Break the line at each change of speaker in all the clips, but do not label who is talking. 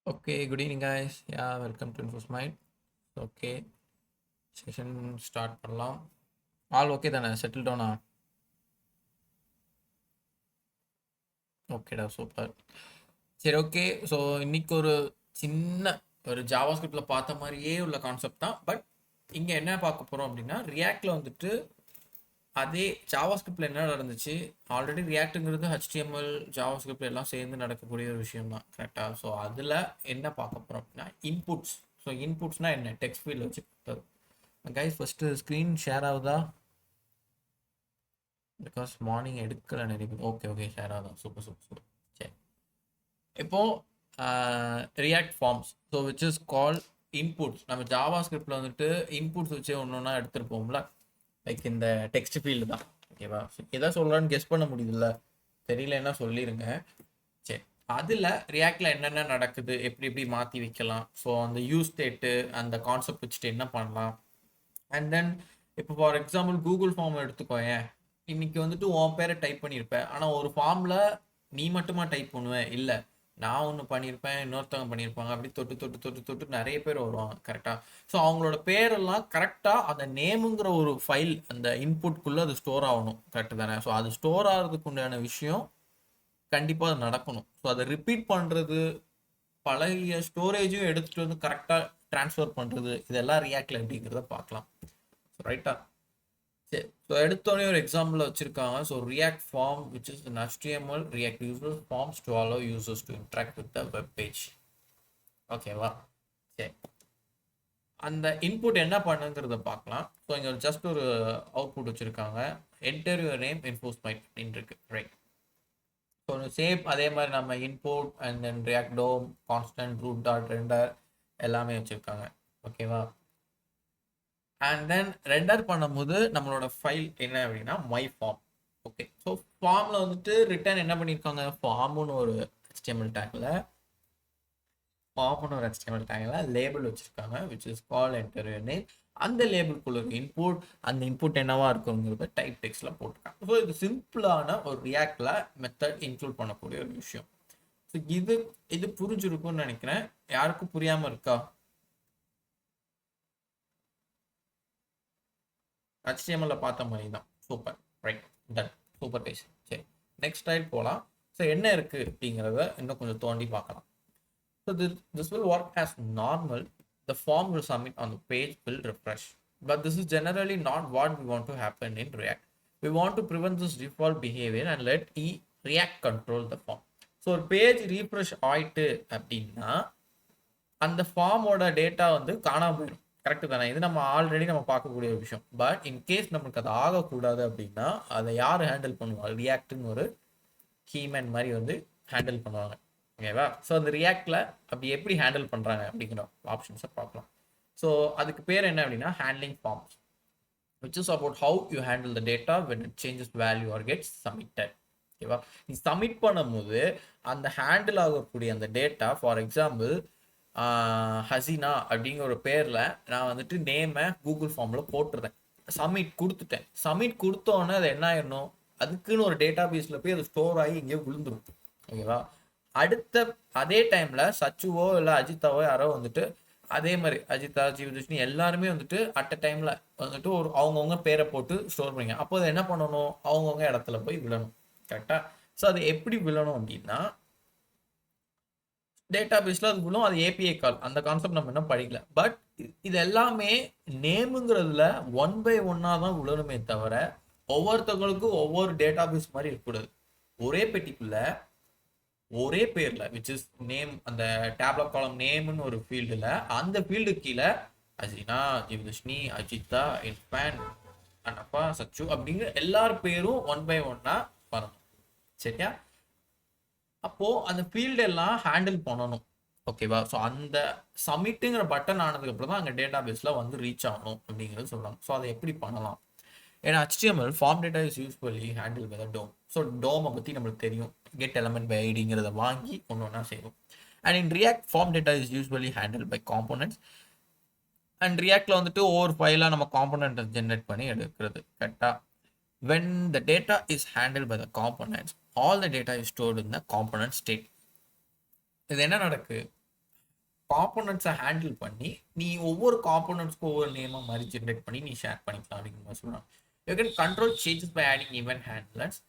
Okay, good evening, guys. Yeah, welcome to InfoSmite. Okay, session start பண்ணலாம். All okay தானே? Settled down. ஓகேடா, super. சரி, okay. So இன்னைக்கு ஒரு சின்ன ஒரு ஜாவாஸ்கிரிப்ட்ல பார்த்த மாதிரியே உள்ள கான்செப்ட் தான். பட் இங்கே என்ன பார்க்க போகிறோம் அப்படின்னா, ரியாக்டில் வந்துட்டு அதே ஜாவாஸ்கிரிப்ட்ல என்ன நடந்துச்சு, ஆல்ரெடி ரியாக்ட்டுங்கிறது HTML ஜாவாஸ்கிரிப்ட் எல்லாம் சேர்ந்து நடக்கக்கூடிய ஒரு விஷயம் தான், கரெக்டாக? ஸோ அதில் என்ன பார்க்க போகிறோம் அப்படின்னா இன்புட்ஸ். ஸோ இன்புட்ஸ்னா என்ன, டெக்ஸ்ட் ஃபீல்ட் வச்சு கைஸ் ஃபஸ்ட்டு ஸ்க்ரீன் ஷேர் ஆகுதா? பிகாஸ் மார்னிங் எடுக்கல நிறைய பேர். ஓகே ஓகே, ஷேர் ஆகுதா? Super super super. சரி, இப்போ react forms, so which is call inputs. நம்ம ஜாவா ஸ்கிரிப்டில் வந்துட்டு இன்புட்ஸ் வச்சு ஒன்று ஒன்றா எடுத்துருப்போம்ல, லைக் இந்த டெக்ஸ்ட் ஃபீல்டு தான். ஓகேவா? எதை சொல்கிறான்னு கெஸ் பண்ண முடியுதுல்ல? தெரியலன்னா சொல்லிடுங்க. சரி, அதில் ரியாக்டில் என்னென்ன நடக்குது, எப்படி எப்படி மாற்றி வைக்கலாம், ஸோ அந்த யூஸ் ஸ்டேட்டு அந்த கான்செப்ட் வச்சுட்டு என்ன பண்ணலாம். அண்ட் தென் இப்போ ஃபார் எக்ஸாம்பிள் கூகுள் ஃபார்ம் எடுத்துக்கோயேன். இன்னைக்கு வந்துட்டு உன் பேரை டைப் பண்ணியிருப்பேன், ஆனால் ஒரு ஃபார்மில் நீ மட்டுமா டைப் பண்ணுவேன்? இல்லை, நான் ஒன்று பண்ணியிருப்பேன், இன்னொருத்தவங்க பண்ணியிருப்பாங்க, அப்படி தொட்டு தொட்டு தொட்டு தொட்டு நிறைய பேர் வருவாங்க, கரெக்டாக? ஸோ அவங்களோட பேரெல்லாம் கரெக்டாக அந்த நேமுங்கிற ஒரு ஃபைல் அந்த இன்புட்குள்ளே அது ஸ்டோர் ஆகணும், கரெக்டு தானே? ஸோ அது ஸ்டோர் ஆகிறதுக்கு உண்டான விஷயம் கண்டிப்பாக அது நடக்கணும். ஸோ அதை ரிப்பீட் பண்ணுறது, பழைய ஸ்டோரேஜும் எடுத்துகிட்டு வந்து கரெக்டாக ட்ரான்ஸ்ஃபர் பண்ணுறது, இதெல்லாம் ரியாக்டில் எப்படிங்கிறத பார்க்கலாம். ரைட்டா? சரி, ஸோ எடுத்தோடனே ஒரு எக்ஸாம்பிள் வச்சுருக்காங்க. So react form which is an HTML React user forms to allow users to interact with the web page. ஓகேவா? சரி, அந்த இன்புட் என்ன பண்ணுங்கிறத பார்க்கலாம். ஸோ இங்கே ஜஸ்ட் ஒரு அவுட்புட் வச்சுருக்காங்க. என்டர் யுவர் நேம் InfoSmite அப்படின்னு இருக்கு, ரைட்? ஸோ சேம் அதே மாதிரி நம்ம input and then react DOM, constant, root dot render எல்லாமே வச்சுருக்காங்க. ஓகேவா? அண்ட் தென் ரெண்டர் பண்ணும்போது நம்மளோட ஃபைல் என்ன அப்படின்னா மை ஃபார்ம். ஓகே, ஸோ ஃபார்மில் வந்துட்டு ரிட்டர்ன் என்ன பண்ணியிருக்காங்க, ஃபார்முன்னு ஒரு HTML டேக்கில் லேபிள் வச்சுருக்காங்க which is call enter your name. அந்த லேபிள்குள்ள இன்புட், அந்த இன்புட் என்னவா இருக்குங்கிறத டைப் டெக்ஸ்ட்டில் போட்டிருக்காங்க. ஸோ இது சிம்பிளான ஒரு ரியாக்டில் மெத்தட் இன்க்ளூட் பண்ணக்கூடிய ஒரு விஷயம். ஸோ இது புரிஞ்சிருக்கும்னு நினைக்கிறேன். யாருக்கும் புரியாமல் இருக்கா? HTML பார்த்த மாதிரி தான். Super, right, done, super pace. சரி, நெக்ஸ்ட் ஸ்டைல் போகலாம். ஸோ என்ன இருக்குது அப்படிங்கிறத இன்னும் கொஞ்சம் தோண்டி பார்க்கலாம். So this will work as normal. The form will submit on the page will refresh. But this is generally not what we want to happen in React. We want to prevent this default behavior and let React control the form. So ஒரு page refresh ஆயிட்டு அப்படின்னா அந்த ஃபார்மோட data வந்து காணாமல் போயிடும், correct தானே? இது நம்ம ஆல்ரெடி நம்ம பார்க்கக்கூடிய ஒரு விஷயம். பட் இன்கேஸ் நம்மளுக்கு அது ஆகக்கூடாது அப்படின்னா அதை யார் ஹேண்டில் பண்ணுவாங்க? ரியாக்ட்னு ஒரு கீமேன் மாதிரி வந்து ஹேண்டில் பண்ணுவாங்க. ஓகேவா? ஸோ அந்த ரியாக்டில் அப்படி எப்படி ஹேண்டில் பண்ணுறாங்க அப்படிங்கிற ஆப்ஷன்ஸை பார்க்கலாம். ஸோ அதுக்கு பேர் என்ன அப்படின்னா handling forms, which is about how you handle the data when it changes value or gets submitted. ஓகேவா? நீ சப்மிட் பண்ணும்போது அந்த ஹேண்டில் ஆகக்கூடிய அந்த டேட்டா, ஃபார் எக்ஸாம்பிள் ஹசீனா அப்படிங்கிற ஒரு பேரில் நான் வந்துட்டு நேமை கூகுள் ஃபார்மில் போட்டுருந்தேன், சப்மிட் கொடுத்துட்டேன். சப்மிட் கொடுத்தோன்னே அது என்ன ஆயிடணும், அதுக்குன்னு ஒரு டேட்டா பேஸில் போய் அது ஸ்டோர் ஆகி இங்கே விழுந்துடும். ஓகேவா? அடுத்த அதே டைமில் சச்சுவோ இல்லை அஜித்தாவோ யாரோ வந்துட்டு அதே மாதிரி அஜிதா, ஜீவதர்ஷினி எல்லாருமே வந்துட்டு அட் அ டைமில் வந்துட்டு ஒரு அவங்கவுங்க பேரை போட்டு ஸ்டோர் பண்ணிங்க. அப்போ அதை என்ன பண்ணணும், அவங்கவுங்க இடத்துல போய் விழணும், கரெக்டாக? ஸோ அது எப்படி விழணும் அப்படின்னா டேட்டா பேஸில் அது விழும். அது ஏபிஐ கால், அந்த கான்செப்ட் நம்ம இன்னும் படிக்கல. பட் இது எல்லாமே நேமுங்கிறதுல ஒன் பை ஒன்னாக தான் விழணுமே தவிர ஒவ்வொருத்தவங்களுக்கும் ஒவ்வொரு டேட்டா பேஸ் மாதிரி இருக்கக்கூடாது. ஒரே பெட்டிக்குள்ள ஒரே பேரில் விச் இஸ் நேம், அந்த டேப்லெட் காலம் நேம்னு ஒரு ஃபீல்டில் அந்த ஃபீல்டு கீழே அஜினா, ஜீவதர்ஷினி, அஜிதா, இன்ஃபேன், அனப்பா, சச்சு அப்படிங்கிற எல்லார் பேரும் ஒன் பை ஒன்னா வரணும். சரியா? அப்போ அந்த ஃபீல்டு எல்லாம் ஹேண்டில் பண்ணணும். ஓகேவா? ஸோ அந்த சப்மிட்டுங்கிற பட்டன் ஆனதுக்கு அப்புறம் தான் அங்கே டேட்டா பேஸில் வந்து ரீச் ஆகணும் அப்படிங்கிறது சொல்கிறாங்க. ஸோ அதை எப்படி பண்ணலாம்? ஏன்னா HTML form data is usually handle by the DOM. So டோமை பற்றி நம்மளுக்கு தெரியும், கெட் எலமெண்ட் பை ஐடிங்கிறத வாங்கி ஒன்று ஒன்றா செய்வோம். And in React form data is usually handle by components. And ரியாக்டில் வந்துட்டு ஒவ்வொரு ஃபைலாக நம்ம காம்போனன்ட்டை ஜென்ரேட் பண்ணி எடுக்கிறது, கரெக்டாக? when the data is handled by the components, all the data is stored in the component state. இது என்ன நடக்கு, காம்போனன்ட்ஸை ஹேண்டில் பண்ணி நீ ஒவ்வொரு காம்போனன்ட்ஸ்க்கு ஒவ்வொரு நேமாக மாதிரி ஜென்ரேட் பண்ணி நீ ஷேர் பண்ணிக்கலாம் அப்படிங்கிற மாதிரி சொல்கிறாங்க. You can control changes by adding event handlers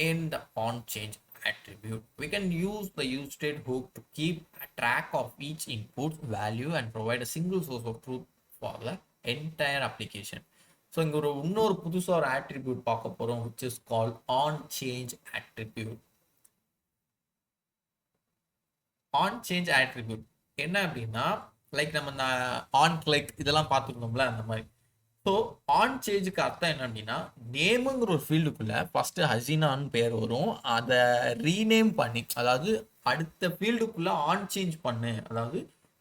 in the on change attribute. We can use the use state hook to keep a track of each input value and provide a single source of truth for the entire application. So இங்கே இன்னொரு புதுசாக ஒரு attribute பார்க்க போகிறோம், which is called on change attribute. On change attribute என்ன அப்படின்னா, like நம்ம இந்த ஆன் கிளிக் இதெல்லாம் பார்த்துருந்தோம்ல அந்த மாதிரி. ஸோ ஆன் சேஞ்சுக்கு அர்த்தம் என்ன அப்படின்னா, நேமுங்கிற ஒரு ஃபீல்டுக்குள்ளே ஃபஸ்ட்டு ஹசீனான்னு பேர் வரும், அதை ரீநேம் பண்ணி, அதாவது அடுத்த ஃபீல்டுக்குள்ளே ஆன் சேஞ்ச் பண்ணு, அதாவது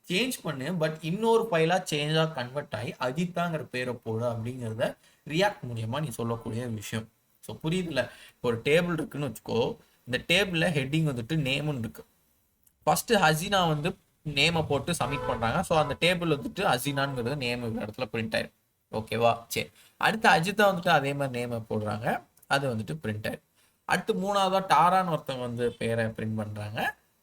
சேஞ்ச் பண்ணு பட் இன்னொரு ஃபைலாக சேஞ்சாக கன்வெர்ட் ஆகி அஜித்தாங்கிற பேரை போடு அப்படிங்கிறத ரியாக்ட் மூலியமாக நீ சொல்லக்கூடிய விஷயம். ஸோ புரியுதுல, இப்போ ஒரு டேபிள் இருக்குன்னு வச்சுக்கோ, இந்த டேபிளில் ஹெட்டிங் வந்துட்டு நேமுன்னு இருக்கு. ஃபஸ்ட்டு ஹசீனா வந்து நேமை போட்டு சப்மிட் பண்ணுறாங்க. ஸோ அந்த டேபிள் வந்துட்டு ஹசீனாங்கிறது நேம் இடத்துல பிரிண்ட் ஆயிடும். ஓகேவா? சரி, அடுத்து அஜித்தா வந்துட்டு அதே மாதிரி நேமை போடுறாங்க, அது வந்துட்டு பிரிண்ட் ஆயிடும். அடுத்து மூணாவதா டாரான்னு ஒருத்தவங்க வந்து பேரை பிரிண்ட் பண்ணுறாங்க,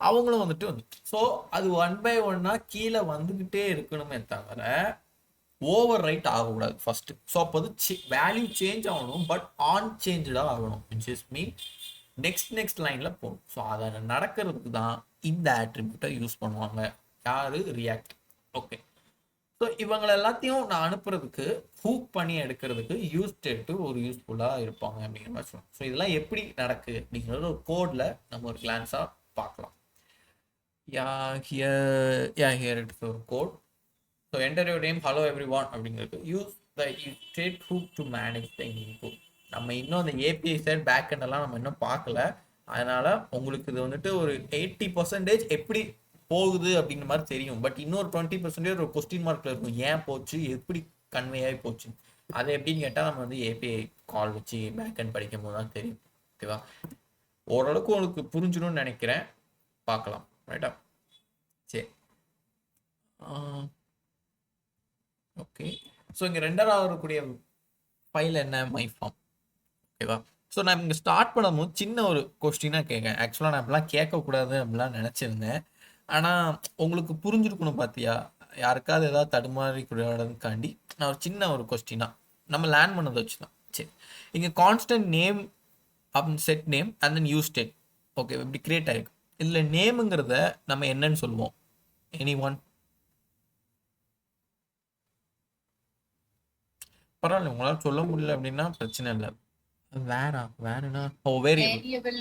அவங்களும் வந்துட்டு ஸோ அது ஒன் பை ஒன்னா கீழே வந்துக்கிட்டே இருக்கணுமே தவிர ஓவர் ரைட் ஆகக்கூடாது ஃபர்ஸ்ட். ஸோ அப்போ வந்து வேல்யூ சேஞ்ச் ஆகணும் பட் ஆன் சேஞ்சாக ஆகணும், விச் இஸ் மீன் நெக்ஸ்ட் லைனில் போகணும். ஸோ அதை நடக்கிறதுக்கு தான் இந்த ஆட்ரிபியூட்டை யூஸ் பண்ணுவாங்க. யாரு? ரியாக்ட். ஓகே, ஸோ இவங்களை எல்லாத்தையும் நான் அனுப்புறதுக்கு ஹூக் பண்ணி எடுக்கிறதுக்கு யூஸ் ஸ்டேட்டு ஒரு யூஸ்ஃபுல்லாக இருப்பாங்க அப்படிங்கிற மாதிரி சொல்லணும். ஸோ இதெல்லாம் எப்படி நடக்கு அப்படிங்கிறது ஒரு கோடில் நம்ம ஒரு கிளான்ஸாக பார்க்கலாம். ஹியர் இட்ஸ் ஒரு code. So enter your name hello everyone அப்படிங்கிறது use the state hook to manage the input. நம்ம இன்னும் அந்த ஏபிஐ சைட் பேக் எல்லாம் நம்ம இன்னும் பார்க்கல, அதனால உங்களுக்கு இது வந்துட்டு ஒரு 80% எப்படி போகுது அப்படிங்கிற மாதிரி தெரியும். பட் இன்னொரு 20% ஒரு கொஸ்டின் மார்க்ல இருக்கும், ஏன் போச்சு, எப்படி கன்வே ஆகி போச்சு. அதை எப்படின்னு கேட்டால் நம்ம வந்து ஏபிஐ கால் வச்சு பேக் அண்ட் படிக்கும் போது தான் தெரியும். ஓகேவா? ஓரளவுக்கு உங்களுக்கு புரிஞ்சிடும்னு நினைக்கிறேன், பார்க்கலாம். ரைட்டா? சரி, ஓகே. ஸோ இங்கே ரெண்டாவது வரக்கூடிய ஃபைல் என்ன? My form. ஓகேவா? ஸோ நான் இங்கே ஸ்டார்ட் பண்ணும்போது சின்ன ஒரு கொஸ்டினாக கேட்கேன். ஆக்சுவலாக நான் அப்படிலாம் கேட்கக்கூடாது அப்படிலாம் நினச்சிருந்தேன், ஆனால் உங்களுக்கு புரிஞ்சிருக்கணும் பார்த்தியா, யாருக்காவது ஏதாவது தடுமாறி கூடாதுக்காண்டி நான் ஒரு சின்ன ஒரு கொஸ்டினா நம்ம லேர்ன் பண்ணதை வச்சு தான். சரி, இங்கே கான்ஸ்டன்ட் நேம் அப்படின்னு set name and then use state. Okay, இப்படி கிரியேட் ஆகிருக்கு. இதில் நேமுங்கிறத நம்ம என்னன்னு சொல்லுவோம்? Any one? பரவாயில்ல, உங்களால் சொல்ல முடியல அப்படின்னா பிரச்சனை இல்லை. வேறனா வேரியபிள்.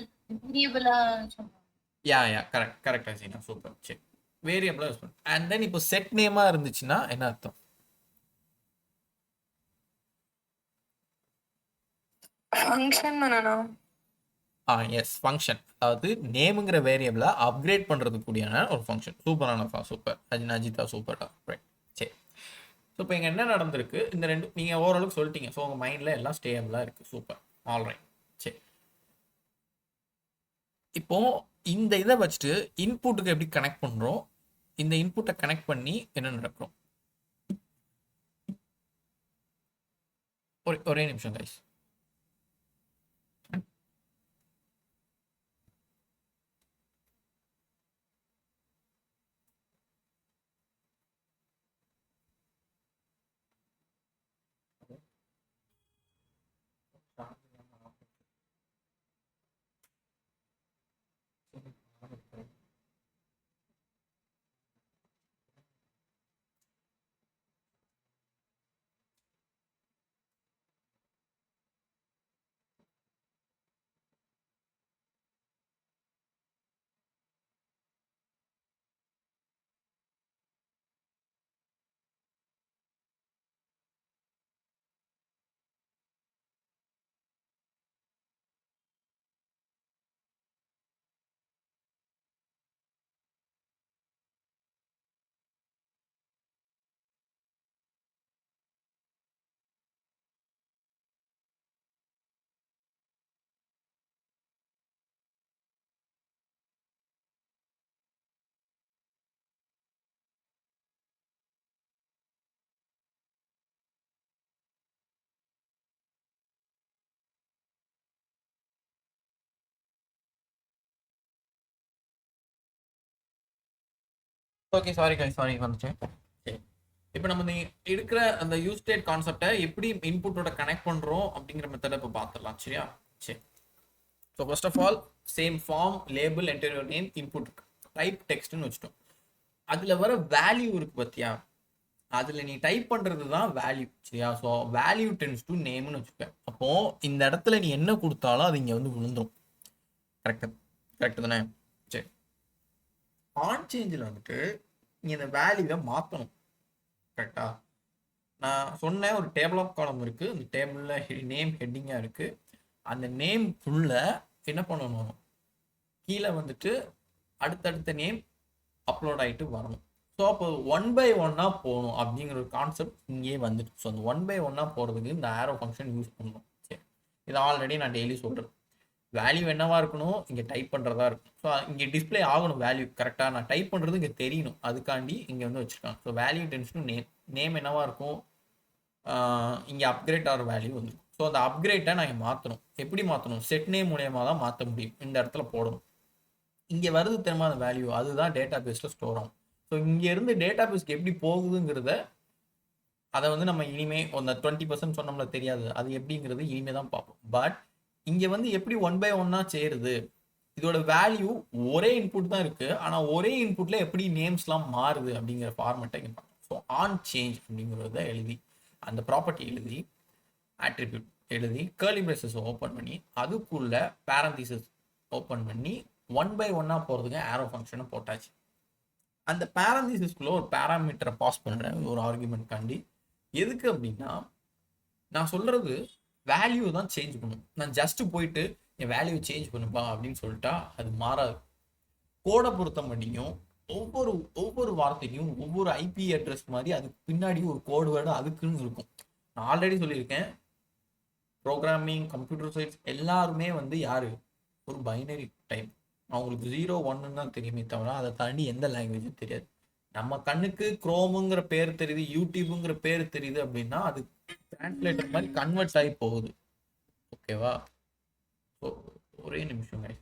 Correct Hasina, super. சரி, வேரியபிளா யூஸ் பண்ணு. அண்ட் தென் இப்போ செட் நேமா இருந்துச்சுன்னா என்ன அர்த்தம்?
ஃபங்க்ஷன் தானே?
Yes, function. அதாவது நேமுங்கிற வேரியபிளை அப்கிரேட் பண்றது கூடியான ஒரு ஃபங்க்ஷன். சூப்பரானப்பா, சூப்பர் அஜிதா, சூப்பர்டா. ரைட், சரி. ஸோ இப்போ இங்கே என்ன நடந்திருக்கு, இந்த ரெண்டு நீங்கள் ஓரளவுக்கு சொல்லிட்டீங்க. ஸோ உங்கள் மைண்டில் எல்லாம் ஸ்டேபிளாக இருக்குது. Super, alright. சரி, இப்போ இந்த இதை வச்சுட்டு இன்புட்டுக்கு எப்படி கனெக்ட் பண்ணுறோம், இந்த இன்புட்டை கனெக்ட் பண்ணி என்ன நடக்கும்? ஒரே நிமிஷம் guys. Okay, sorry guys, sorry வந்துச்சேன். சரி, இப்போ நம்ம எடுக்கிற அந்த யூஸ் ஸ்டேட் கான்செப்டை எப்படி இன்புட்டோட கனெக்ட் பண்றோம் அப்படிங்கிற மெத்தடை இப்போ பார்த்துடலாம். சரியா? சரி. So first of all same form label enter your name input type டெக்ஸ்ட்னு வச்சுட்டோம். அதில் வர வேல்யூ இருக்கு பார்த்தியா, அதில் நீ டைப் பண்ணுறது தான் வேல்யூ. சரியா? ஸோ வேல்யூ டென்ஸ் டு நேம்னு வச்சுப்பேன். அப்போது இந்த இடத்துல நீ என்ன கொடுத்தாலும் அது இங்கே வந்து விழுந்துடும். கரெக்டு தானே? சரி, ஆன் சேஞ்சில் வந்துட்டு நீ இந்த வேல்யூவை மாற்றணும். கரெக்டா? நான் சொன்னேன் ஒரு டேபிள் ஆஃப் காலம் இருக்குது, அந்த டேபிளில் நேம் ஹெட்டிங்காக இருக்குது. அந்த நேம் ஃபுல்ல என்ன பண்ணணும், கீழே வந்துட்டு அடுத்தடுத்த நேம் அப்லோட் ஆகிட்டு வரணும். ஸோ அப்போ 1 by 1 போகணும் அப்படிங்கிற ஒரு கான்செப்ட் இங்கேயே வந்துட்டு. ஸோ அந்த 1 by 1 போகிறதுக்கு இந்த ஆரோ ஃபங்க்ஷன் யூஸ் பண்ணணும். சரி, இது ஆல்ரெடி நான் டெய்லி சொல்கிறேன். வேல்யூ என்னவா இருக்கணும், இங்கே டைப் பண்ணுறதா இருக்கும். ஸோ இங்கே டிஸ்பிளே ஆகணும் வேல்யூ கரெக்டாக, நான் டைப் பண்ணுறது இங்கே தெரியணும். அதுக்காண்டி இங்கே வந்து வச்சுருக்காங்க. ஸோ வேல்யூ டென்ஷன் நேம் என்னவா இருக்கும், இங்கே அப்கிரேட் ஆகிற வேல்யூ வந்து. ஸோ அந்த அப்கிரேட்டை நான் இங்கே மாற்றணும். எப்படி மாற்றணும், செட் நேம் மூலியமாக தான் மாற்ற முடியும். இந்த இடத்துல போடணும். இங்கே வருது தெரியுமா அந்த வேல்யூ, அதுதான் டேட்டா பேஸில் ஸ்டோர் ஆகும். ஸோ இங்கேருந்து டேட்டா பேஸ்க்கு எப்படி போகுதுங்கிறத அதை வந்து நம்ம இனிமே அந்த 20% சொன்னோம்ல தெரியாது, அது எப்படிங்கிறது இனிமே தான் பார்ப்போம். பட் இங்கே வந்து எப்படி 1 by 1 சேருது, இதோட வேல்யூ ஒரே இன்புட் தான் இருக்குது, ஆனால் ஒரே இன்புட்ல எப்படி நேம்ஸ்லாம் மாறுது அப்படிங்கிற ஃபார்மெட்டை இங்கே பார்ப்போம். ஸோ ஆன் சேஞ்ச் அப்படிங்கிறத எழுதி, அந்த ப்ராப்பர்ட்டி எழுதி, ஆட்ரிபியூட் எழுதி, கர்லி பிரேசஸ் ஓப்பன் பண்ணி, அதுக்குள்ள பேரந்தீசஸ் ஓப்பன் பண்ணி 1 by 1 போகிறதுக்கு ஆரோ ஃபங்க்ஷனை போட்டாச்சு. அந்த பேரந்தீசஸ்குள்ள ஒரு பேராமீட்டரை பாஸ் பண்ணுறேன் ஒரு ஆர்குமெண்ட் காண்டி. எதுக்கு அப்படின்னா, நான் சொல்கிறது வேல்யூ தான் சேஞ்ச் பண்ணும். நான் ஜஸ்ட்டு போயிட்டு என் வேல்யூ சேஞ்ச் பண்ணுப்பா அப்படின்னு சொல்லிட்டா அது மாறாது. கோடை பொறுத்த மட்டும் ஒவ்வொரு வார்த்தைக்கும் ஒவ்வொரு ஐபி அட்ரஸ் மாதிரி அதுக்கு பின்னாடி ஒரு கோடு வேர்டு அதுக்குன்னு இருக்கும். நான் ஆல்ரெடி சொல்லியிருக்கேன், ப்ரோக்ராமிங் கம்ப்யூட்டர் சயின்ஸ் எல்லாருமே வந்து யாரு, ஒரு பைனரி டைப். அவங்களுக்கு 0 1 தான் தெரியுமே தவிர அதை தாண்டி எந்த லாங்குவேஜும் தெரியாது. நம்ம கண்ணுக்கு குரோமுங்கிற பேர் தெரியுது, யூடியூபுங்கிற பேர் தெரியுது அப்படின்னா அது டிரான்ஸ்லேட்டர் மாதிரி கன்வெர்ட் ஆகி போகுது. ஓகேவா? ஒரே நிமிஷம் guys.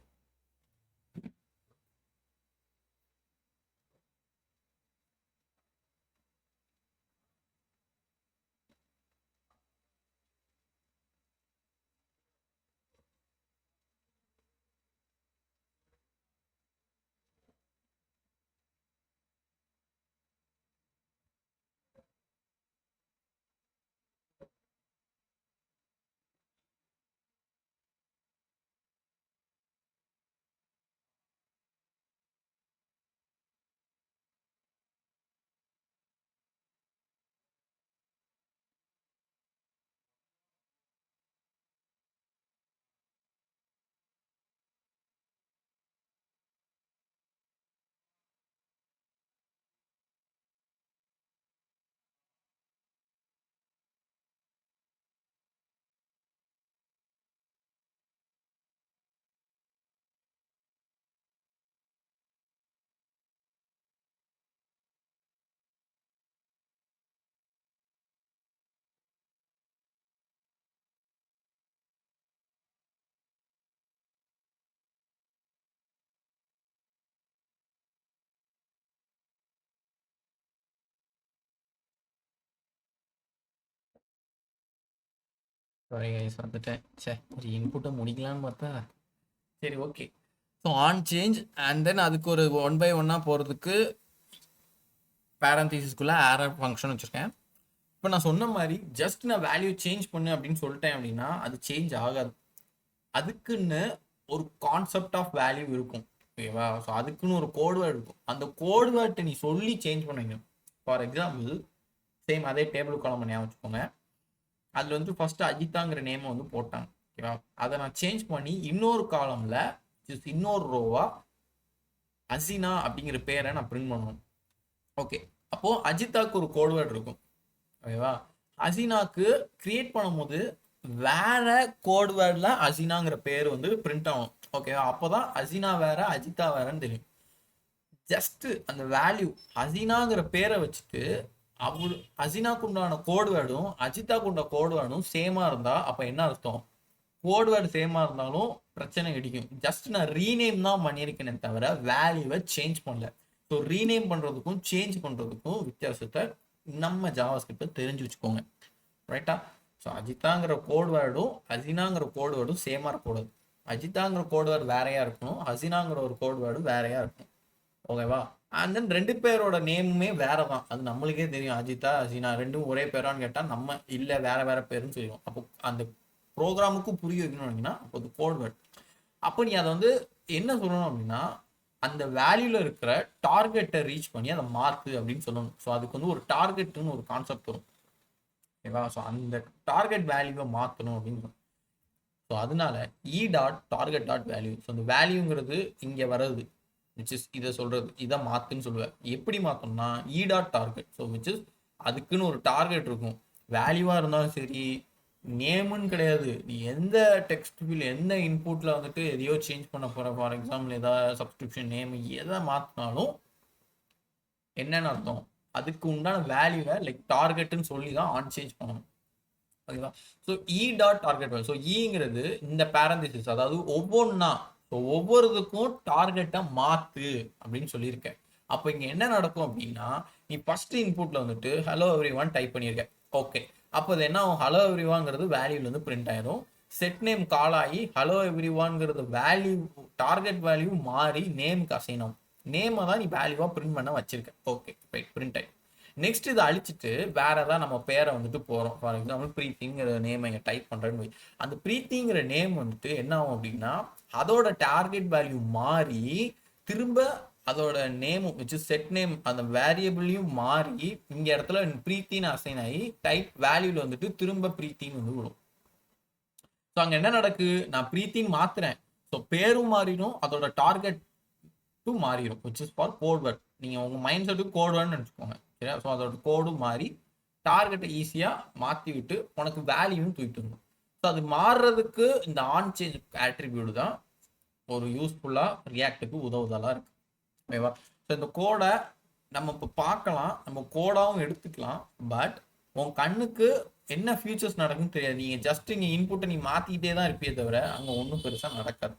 சாரி கைஸ், வந்துட்டேன். சரி, இன்புட்டை முடிக்கலான்னு பார்த்தா. சரி, okay. So on change and then அதுக்கு ஒரு 1 by 1 போகிறதுக்கு பேரந்தீசிஸ்குள்ளே ஆரோ ஃபங்க்ஷன் வச்சுருக்கேன். இப்போ நான் சொன்ன மாதிரி ஜஸ்ட் நான் வேல்யூ சேஞ்ச் பண்ணு அப்படின்னு சொல்லிட்டேன் அப்படின்னா அது சேஞ்ச் ஆகாது. அதுக்குன்னு ஒரு கான்செப்ட் ஆஃப் வேல்யூ இருக்கும். ஓகேவா? ஸோ அதுக்குன்னு ஒரு கோட் வேர்டு இருக்கும். அந்த கோட் வேர்ட்டை நீ சொல்லி சேஞ்ச் பண்ணுவீங்க. ஃபார் எக்ஸாம்பிள் சேம் அதே டேபிள் காலம் ஞாபகம் வச்சுக்கோங்க. அதில் வந்து ஃபர்ஸ்ட் அஜிதாங்கிற நேமை வந்து போட்டாங்க. ஓகேவா? அதை நான் சேஞ்ச் பண்ணி இன்னொரு காலம்ல இன்னொரு ரோவா அசினா அப்படிங்கிற பேரை நான் பிரிண்ட் பண்ணணும். ஓகே, அப்போ அஜிதாக்கு ஒரு கோட் வேர்டு இருக்கும். ஓகேவா? அசினாக்கு கிரியேட் பண்ணும்போது வேற கோட் வேர்டில் அசினாங்கிற பேர் வந்து பிரிண்ட் ஆகும். ஓகேவா? அப்போதான் அசினா வேற அஜிதா வேறன்னு தெரியும். ஜஸ்ட் அந்த வேல்யூ அசினாங்கிற பேரை வச்சுட்டு அவரு அசினாக்கு உண்டான கோடு வேர்டும் அஜிதாக்கு உண்ட கோடு வேர்டும் சேமா இருந்தா அப்ப என்ன அர்த்தம், கோடு வேர்டு சேமா இருந்தாலும் பிரச்சனை கிடைக்கும். ஜஸ்ட் நான் ரீநேம் தான் பண்ணியிருக்கேனே தவிர வேல்யூவை சேஞ்ச் பண்ணல. ஸோ ரீநேம் பண்ணுறதுக்கும் சேஞ்ச் பண்ணுறதுக்கும் வித்தியாசத்தை நம்ம ஜாவாஸ்கிரிப்டை தெரிஞ்சு வச்சுக்கோங்க, ரைட்டா? ஸோ அஜிதாங்கிற கோட் வேர்டும் ஹசினாங்கிற கோட் வேர்டும் சேமாக இருக்கக்கூடாது. அஜிதாங்கிற கோட் வேர்டு வேறையாக இருக்கணும், ஹசினாங்கிற ஒரு கோட் வேர்டு வேறையாக இருக்கணும், ஓகேவா? அண்ட் தென் ரெண்டு பேரோட நேமுமே வேற தான், அது நம்மளுக்கே தெரியும். அஜிதா ஹசினா ரெண்டும் ஒரே பேரான்னு கேட்டால் நம்ம இல்லை வேற வேற பேருன்னு சொல்லுவோம். அப்போ அந்த ப்ரோக்ராமுக்கும் புரிய வைக்கணும்னா அப்போ அது கோட் வேர்டு. அப்போ நீ அதை வந்து என்ன சொல்லணும் அப்படின்னா, அந்த வேல்யூல இருக்கிற டார்கெட்டை ரீச் பண்ணி அதை மாற்று அப்படின்னு சொல்லணும். ஸோ அதுக்கு வந்து ஒரு டார்கெட்டுன்னு ஒரு கான்செப்ட் வரும், ஓகேவா? ஸோ அந்த டார்கெட் வேல்யூவை மாற்றணும் அப்படின்னு. ஸோ அதனால இ dot target dot value. So அந்த வேல்யூங்கிறது இங்கே வர்றது விச் இஸ் இதை சொல்றது, இதை மாற்றுன்னு சொல்லுவேன். எப்படி மாற்றணும்னா e dot target. So which is அதுக்குன்னு ஒரு டார்கெட் இருக்கும். வேல்யூவாக இருந்தாலும் சரி, நேமுன்னு கிடையாது, நீ எந்த டெக்ஸ்ட் ஃபீல் எந்த இன்புட்டில் வந்துட்டு எதையோ சேஞ்ச் பண்ண போகிற, ஃபார் எக்ஸாம்பிள் ஏதாவது சப்ஸ்கிரிப்ஷன் நேம் எதை மாற்றினாலும் என்னென்னு அர்த்தம், அதுக்கு உண்டான வேல்யூவை லைக் டார்கெட்டுன்னு சொல்லி தான் ஆன் சேஞ்ச் பண்ணணும், ஓகேவா? So e dot target value. So இங்கிறது இந்த பேரந்திசிஸ், அதாவது ஒவ்வொன்றா, ஸோ ஒவ்வொருதுக்கும் டார்கெட்டை மாற்று அப்படின்னு சொல்லியிருக்கேன். அப்போ இங்கே என்ன நடக்கும் அப்படின்னா, நீ ஃபர்ஸ்ட் இன்புட்டில் வந்துட்டு ஹலோ எவ்ரி ஒன் டைப் பண்ணியிருக்கேன், ஓகே. அப்போ அது என்ன ஆகும், ஹலோ எவ்ரி ஒன்ங்கிறது வேல்யூலேருந்து பிரிண்ட் ஆயிரும். செட் நேம் கால் ஆகி ஹலோ எவ்ரி ஒன்ங்கிறது வேல்யூ டார்கெட் வேல்யூ மாறி நேமுக்கு அசைன் ஆகும். நேமை தான் நீ வேல்யூவாக பிரிண்ட் பண்ண வச்சிருக்க, ஓகே ரைட், பிரிண்ட் ஆகி. நெக்ஸ்ட் இதை அழிச்சிட்டு வேற ஏதாவது நம்ம பேரை வந்துட்டு போகிறோம். ஃபார் எக்ஸாம்பிள் ப்ரீத்திங்கிற நேம் இங்கே டைப் பண்ணுறேன்னு போய் அந்த ப்ரீத்திங்கிற நேம் வந்துட்டு என்ன ஆகும் அப்படின்னா, அதோட டார்கெட் வேல்யூ மாறி திரும்ப அதோட நேமும் வச்சு செட் நேம் அந்த வேரியபிளையும் மாறி இங்க இடத்துல ப்ரீத்தின்னு அசைன் ஆகி டைப் வேல்யூல வந்துட்டு திரும்ப ப்ரீத்தின்னு வந்து விடும். ஸோ அங்க என்ன நடக்கு, நான் ப்ரீத்தின்னு மாத்துறேன், ஸோ பேரும் மாறிடும், அதோட டார்கெட் மாறிடும், which is for code word. நீங்க உங்க மைண்ட் செட்டுக்கு கோட் வேர்ட்னு நினைச்சுக்கோங்க, சரியா? ஸோ அதோட கோடும் மாறி டார்கெட்டை ஈஸியா மாத்தி விட்டு உனக்கு வேல்யூன்னு தூக்கிட்டு வரும். ஸோ அது மாறுறதுக்கு இந்த ஆன் சேஞ்ச் ஆட்ரிபியூட் தான் ஒரு யூஸ்ஃபுல்லா ரியாக்டுக்கு உதவுதலா இருக்கு, ஓகேவா? ஸோ இந்த கோடை நம்ம இப்போ பார்க்கலாம், நம்ம கோடாவும் எடுத்துக்கலாம். பட் உன் கண்ணுக்கு என்ன ஃபியூச்சர்ஸ் நடக்குன்னு தெரியாது. நீங்கள் ஜஸ்ட் இங்கே இன்புட்டை நீ மாற்றிக்கிட்டே தான் இருப்பியே தவிர அங்கே ஒன்றும் பெருசாக நடக்காது,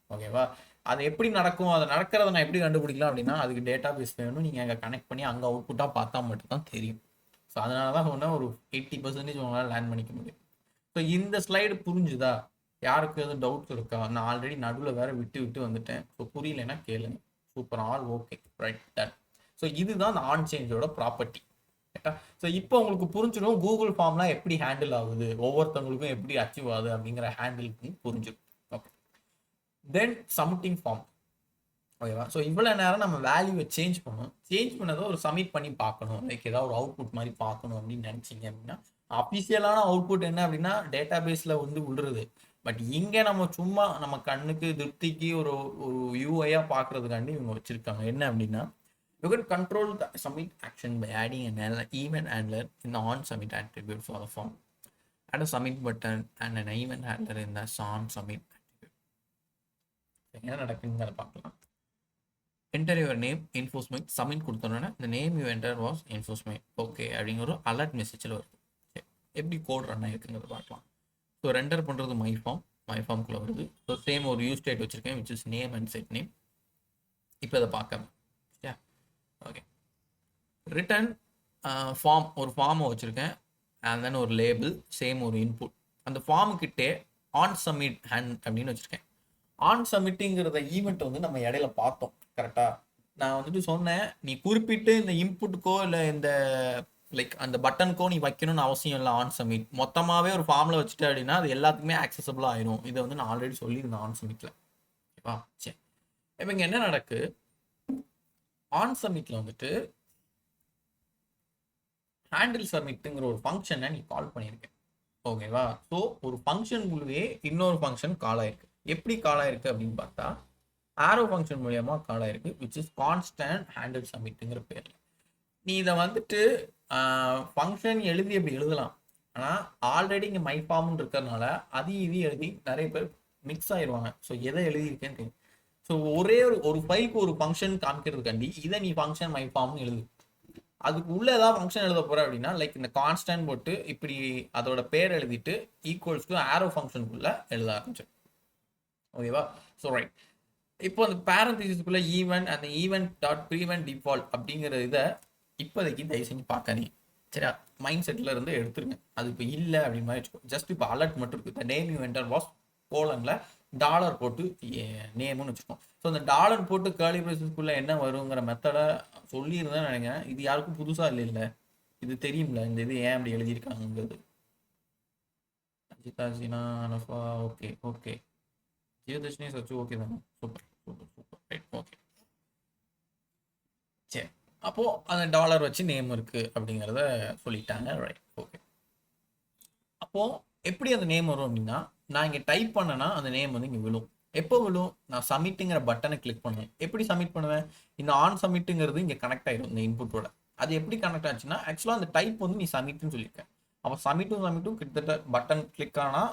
ஓகேவா? அது எப்படி நடக்கும், அது நடக்கிறத நான் எப்படி கண்டுபிடிக்கலாம் அப்படின்னா, அதுக்கு டேட்டா பேஸ் வேணும், நீங்கள் அங்கே கனெக்ட் பண்ணி அங்கே அவுட்புட்டாக பார்த்தா மட்டும் தான் தெரியும். ஸோ அதனால தான் சொன்னால் ஒரு 80% உங்களால் லேர்ன் பண்ணிக்க முடியும். ஸோ இந்த ஸ்லைடு புரிஞ்சுதா? யாருக்கு எதுவும் டவுட்ஸ் இருக்கா? நான் ஆல்ரெடி நடுவில் வேற விட்டு வந்துட்டேன். ஸோ புரியலைன்னா கேளுங்க. Super, all okay, right, that. So இதுதான் அந்த ஆன் சேஞ்சோட ப்ராப்பர்ட்டி, ரைட்டா? ஸோ இப்போ உங்களுக்கு புரிஞ்சிடும் கூகுள் ஃபார்ம்லாம் எப்படி ஹேண்டில் ஆகுது, ஒவ்வொருத்தவங்களுக்கும் எப்படி அச்சீவ் ஆகுது அப்படிங்கிற ஹேண்டிலுக்கு புரிஞ்சிடும். ஓகே, தென் சப்மிட்டிங் ஃபார்ம், ஓகேவா? ஸோ இவ்வளோ நேரம் நம்ம வேல்யூவை சேஞ்ச் பண்ணணும். சேஞ்ச் பண்ணதை ஒரு சப்மிட் பண்ணி பார்க்கணும், லைக் ஏதாவது ஒரு அவுட்புட் மாதிரி பார்க்கணும் அப்படின்னு நினச்சிங்க அப்படின்னா, அஃபிஷியலான அவுட்புட் என்ன அப்படின்னா டேட்டா பேஸில் வந்து விழுறது. பட் இங்கே நம்ம சும்மா நம்ம கண்ணுக்கு திருப்திக்கு ஒரு ஒரு யூஐயாக பார்க்கறதுக்காண்டி இவங்க வச்சுருக்காங்க. என்ன அப்படின்னா, you can control the submit action by adding an event handler in the on submit attribute for the form. Add a submit button and an event handler in the on submit attribute. என்ன நடக்குதுங்கிறத பார்க்கலாம். Enter your name, enforcement, submit கொடுத்தோன்னா the name you entered was enforcement, okay அப்படிங்கிற ஒரு alert மெசேஜில் வருது. எப்படி code run ஆகிருக்குங்கிறத பார்க்கலாம். So render பண்ணுறது மை ஃபார்ம்குள்ளே வருது. ஸோ சேம் ஒரு யூஸ் ஸ்டேட் வச்சுருக்கேன், which is name and set name. இப்போ அதை பார்க்காம ஓகே, ரிட்டன் ஃபார்ம், ஒரு ஃபார்மை வச்சுருக்கேன், அண்ட் தென் ஒரு லேபிள், சேம் ஒரு இன்புட். அந்த ஃபார்முக்கிட்டே ஆன் சப்மிட் ஹேண்ட் அப்படின்னு வச்சுருக்கேன். ஆன் சப்மிட்டுங்கிறத ஈவெண்ட் வந்து நம்ம இடையில பார்த்தோம், கரெக்டாக? நான் வந்துட்டு சொன்னேன், நீ குறிப்பிட்டு இந்த இன்புட்டுக்கோ இல்லை இந்த லைக் அந்த பட்டனுக்கோ நீ வைக்கணும்னு அவசியம் இல்லை. ஆன் சப்மிட் மொத்தமாகவே ஒரு ஃபார்மில் வச்சுட்டு அப்படின்னா அது எல்லாத்துக்குமே ஆக்சசபிளாக ஆயிரும். இதை வந்து நான் ஆல்ரெடி சொல்லியிருந்தேன் ஆன் சப்மிட்டில், ஓகேவா? சரி, இப்போ இங்கே என்ன நடக்கு, ஆன் சப்மிட்டில் வந்துட்டு ஹேண்டில் சப்மிட்டுங்கிற ஒரு ஃபங்க்ஷனை நீ கால் பண்ணியிருக்க, ஓகேவா? ஸோ ஒரு ஃபங்க்ஷனுக்குள்ளேயே இன்னொரு ஃபங்க்ஷன் கால் ஆயிருக்கு. எப்படி கால் ஆயிருக்கு அப்படின்னு பார்த்தா, ஆரோ ஃபங்க்ஷன் மூலியமாக கால் ஆயிருக்கு, விச் இஸ் கான்ஸ்டன்ட் ஹேண்டில் சப்மிட்டுங்கிற பேரில். நீ இதை வந்துட்டு ஃபங்க்ஷன் எழுதி அப்படி எழுதலாம், ஆனால் ஆல்ரெடி இங்கே மை ஃபார்ம்னு இருக்கிறதுனால அது இது எழுதி நிறைய பேர் மிக்ஸ் ஆயிடுவாங்க. ஸோ எதை எழுதியிருக்கேன்னு தெரியும். ஸோ ஒரே ஒரு ஃபைலுக்கு ஒரு ஃபங்க்ஷன் காமிக்கிறதுக்காண்டி இதை நீ ஃபங்க்ஷன் மை ஃபார்ம்னு எழுது. அதுக்கு உள்ள ஏதாவது ஃபங்க்ஷன் எழுத போற அப்படின்னா லைக் இந்த கான்ஸ்டன்ட் போட்டு இப்படி அதோட பேர் எழுதிட்டு ஈக்குவல்ஸ் டு ஆரோ ஃபங்க்ஷனுக்குள்ள எழுத ஆரம்பிச்சிடும், ஓகேவா? ஸோ ரைட், இப்போ அந்த பேரந்திசிஸ்குள்ள ஈவென்ட் அந்த ஈவென்ட் டாட் ப்ரீவென்ட் டிஃபால்ட் அப்படிங்கிற இதை இப்போதைக்கு தயவு செஞ்சு பார்க்காதீங்க. சரியா? மைண்ட் செட்டில் இருந்து எடுத்துருங்க. அது இப்போ இல்லை அப்படின்னு மாதிரி வச்சுக்கோ. ஜஸ்ட் இப்போ அலர்ட் மட்டும் இருக்குது. The name you enter was கோலனில் டாலர் போட்டு நேம்னு வச்சுக்கோம். ஸோ அந்த டாலர் போட்டு கேர்லி பிரேசஸ்க்குள்ளே என்ன வருங்கிற மெத்தடை சொல்லியிருந்தேன்னு நினைக்கிறேன். இது யாருக்கும் புதுசாக இல்லை, இது தெரியும்ல இந்த இது ஏன் அப்படி எழுதியிருக்காங்கிறது. அஜிதா சீனா அனஃபா ஓகே ஓகே. ஜியோதர்ஷினி சச்சு ஓகே தானே? Super super super right okay. சரி, அப்போது அந்த டாலர் வச்சு நேம் இருக்குது அப்படிங்கிறத சொல்லிட்டாங்க. Right okay. அப்போது எப்படி அந்த நேம் வரும் அப்படின்னா, நான் இங்கே டைப் பண்ணேன்னா அந்த நேம் வந்து இங்கே விழும். எப்போ விழும்? நான் சப்மிட்டுங்கிற பட்டனை கிளிக் பண்ணுவேன். எப்படி சப்மிட் பண்ணுவேன்? இந்த ஆன் சப்மிட்டுங்கிறது இங்கே கனெக்ட் ஆகிடும் இந்த இன்புட்டோட. அது எப்படி கனெக்ட் ஆச்சுன்னா, ஆக்சுவலாக அந்த டைப் வந்து நீ சப்மிட்னு சொல்லியிருக்கேன். அப்போ சப்மிட்டும் கிட்டத்தட்ட பட்டன் கிளிக் ஆனால்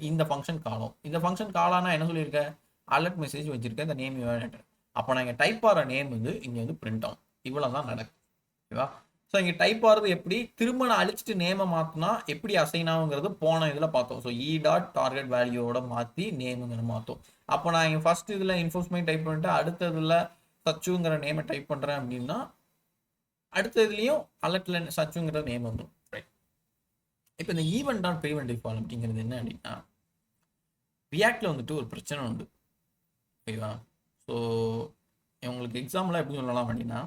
இந்த ஃபங்க்ஷன் காணும். இந்த ஃபங்க்ஷன் காலானா என்ன சொல்லியிருக்கேன்? அலர்ட் மெசேஜ் வச்சிருக்கேன் இந்த நேம் யூனிட். அப்போ நான் இங்கே டைப் ஆகிற நேம் வந்து இங்கே வந்து பிரிண்ட் ஆகும். இவ்வளோ தான் நடக்கும். ஓகேவா? ஸோ இங்கே டைப் ஆகிறது எப்படி? திரும்ப நான் அழிச்சிட்டு நேமை மாற்றினா எப்படி அசைன் ஆகுங்கிறது போன இதில் பார்த்தோம். ஸோ இ டாட் டார்கெட் வேல்யூவோட மாற்றி நேமுங்கிற மாற்றோம். அப்போ நான் இங்கே ஃபர்ஸ்ட் இதில் இன்ஃபோஸ்மெண்ட் டைப் பண்ணிட்டு அடுத்த இதில் சச்சுங்கிற நேமை டைப் பண்ணுறேன் அப்படின்னா அடுத்த இதுலேயும் அலர்ட்டில் சச்சுங்கிற நேம் வந்துடும். ரைட். இப்போ இந்த ஈவெண்ட் டாட் ப்ரீவென்ட் டிஃபால்ட் அப்படிங்கிறது என்ன அப்படின்னா, ரியாக்டில் வந்துட்டு ஒரு பிரச்சனை உண்டு. ஓகேவா? ஸோ உங்களுக்கு எக்ஸாம்பிளாக எப்படி சொல்லலாம் அப்படின்னா,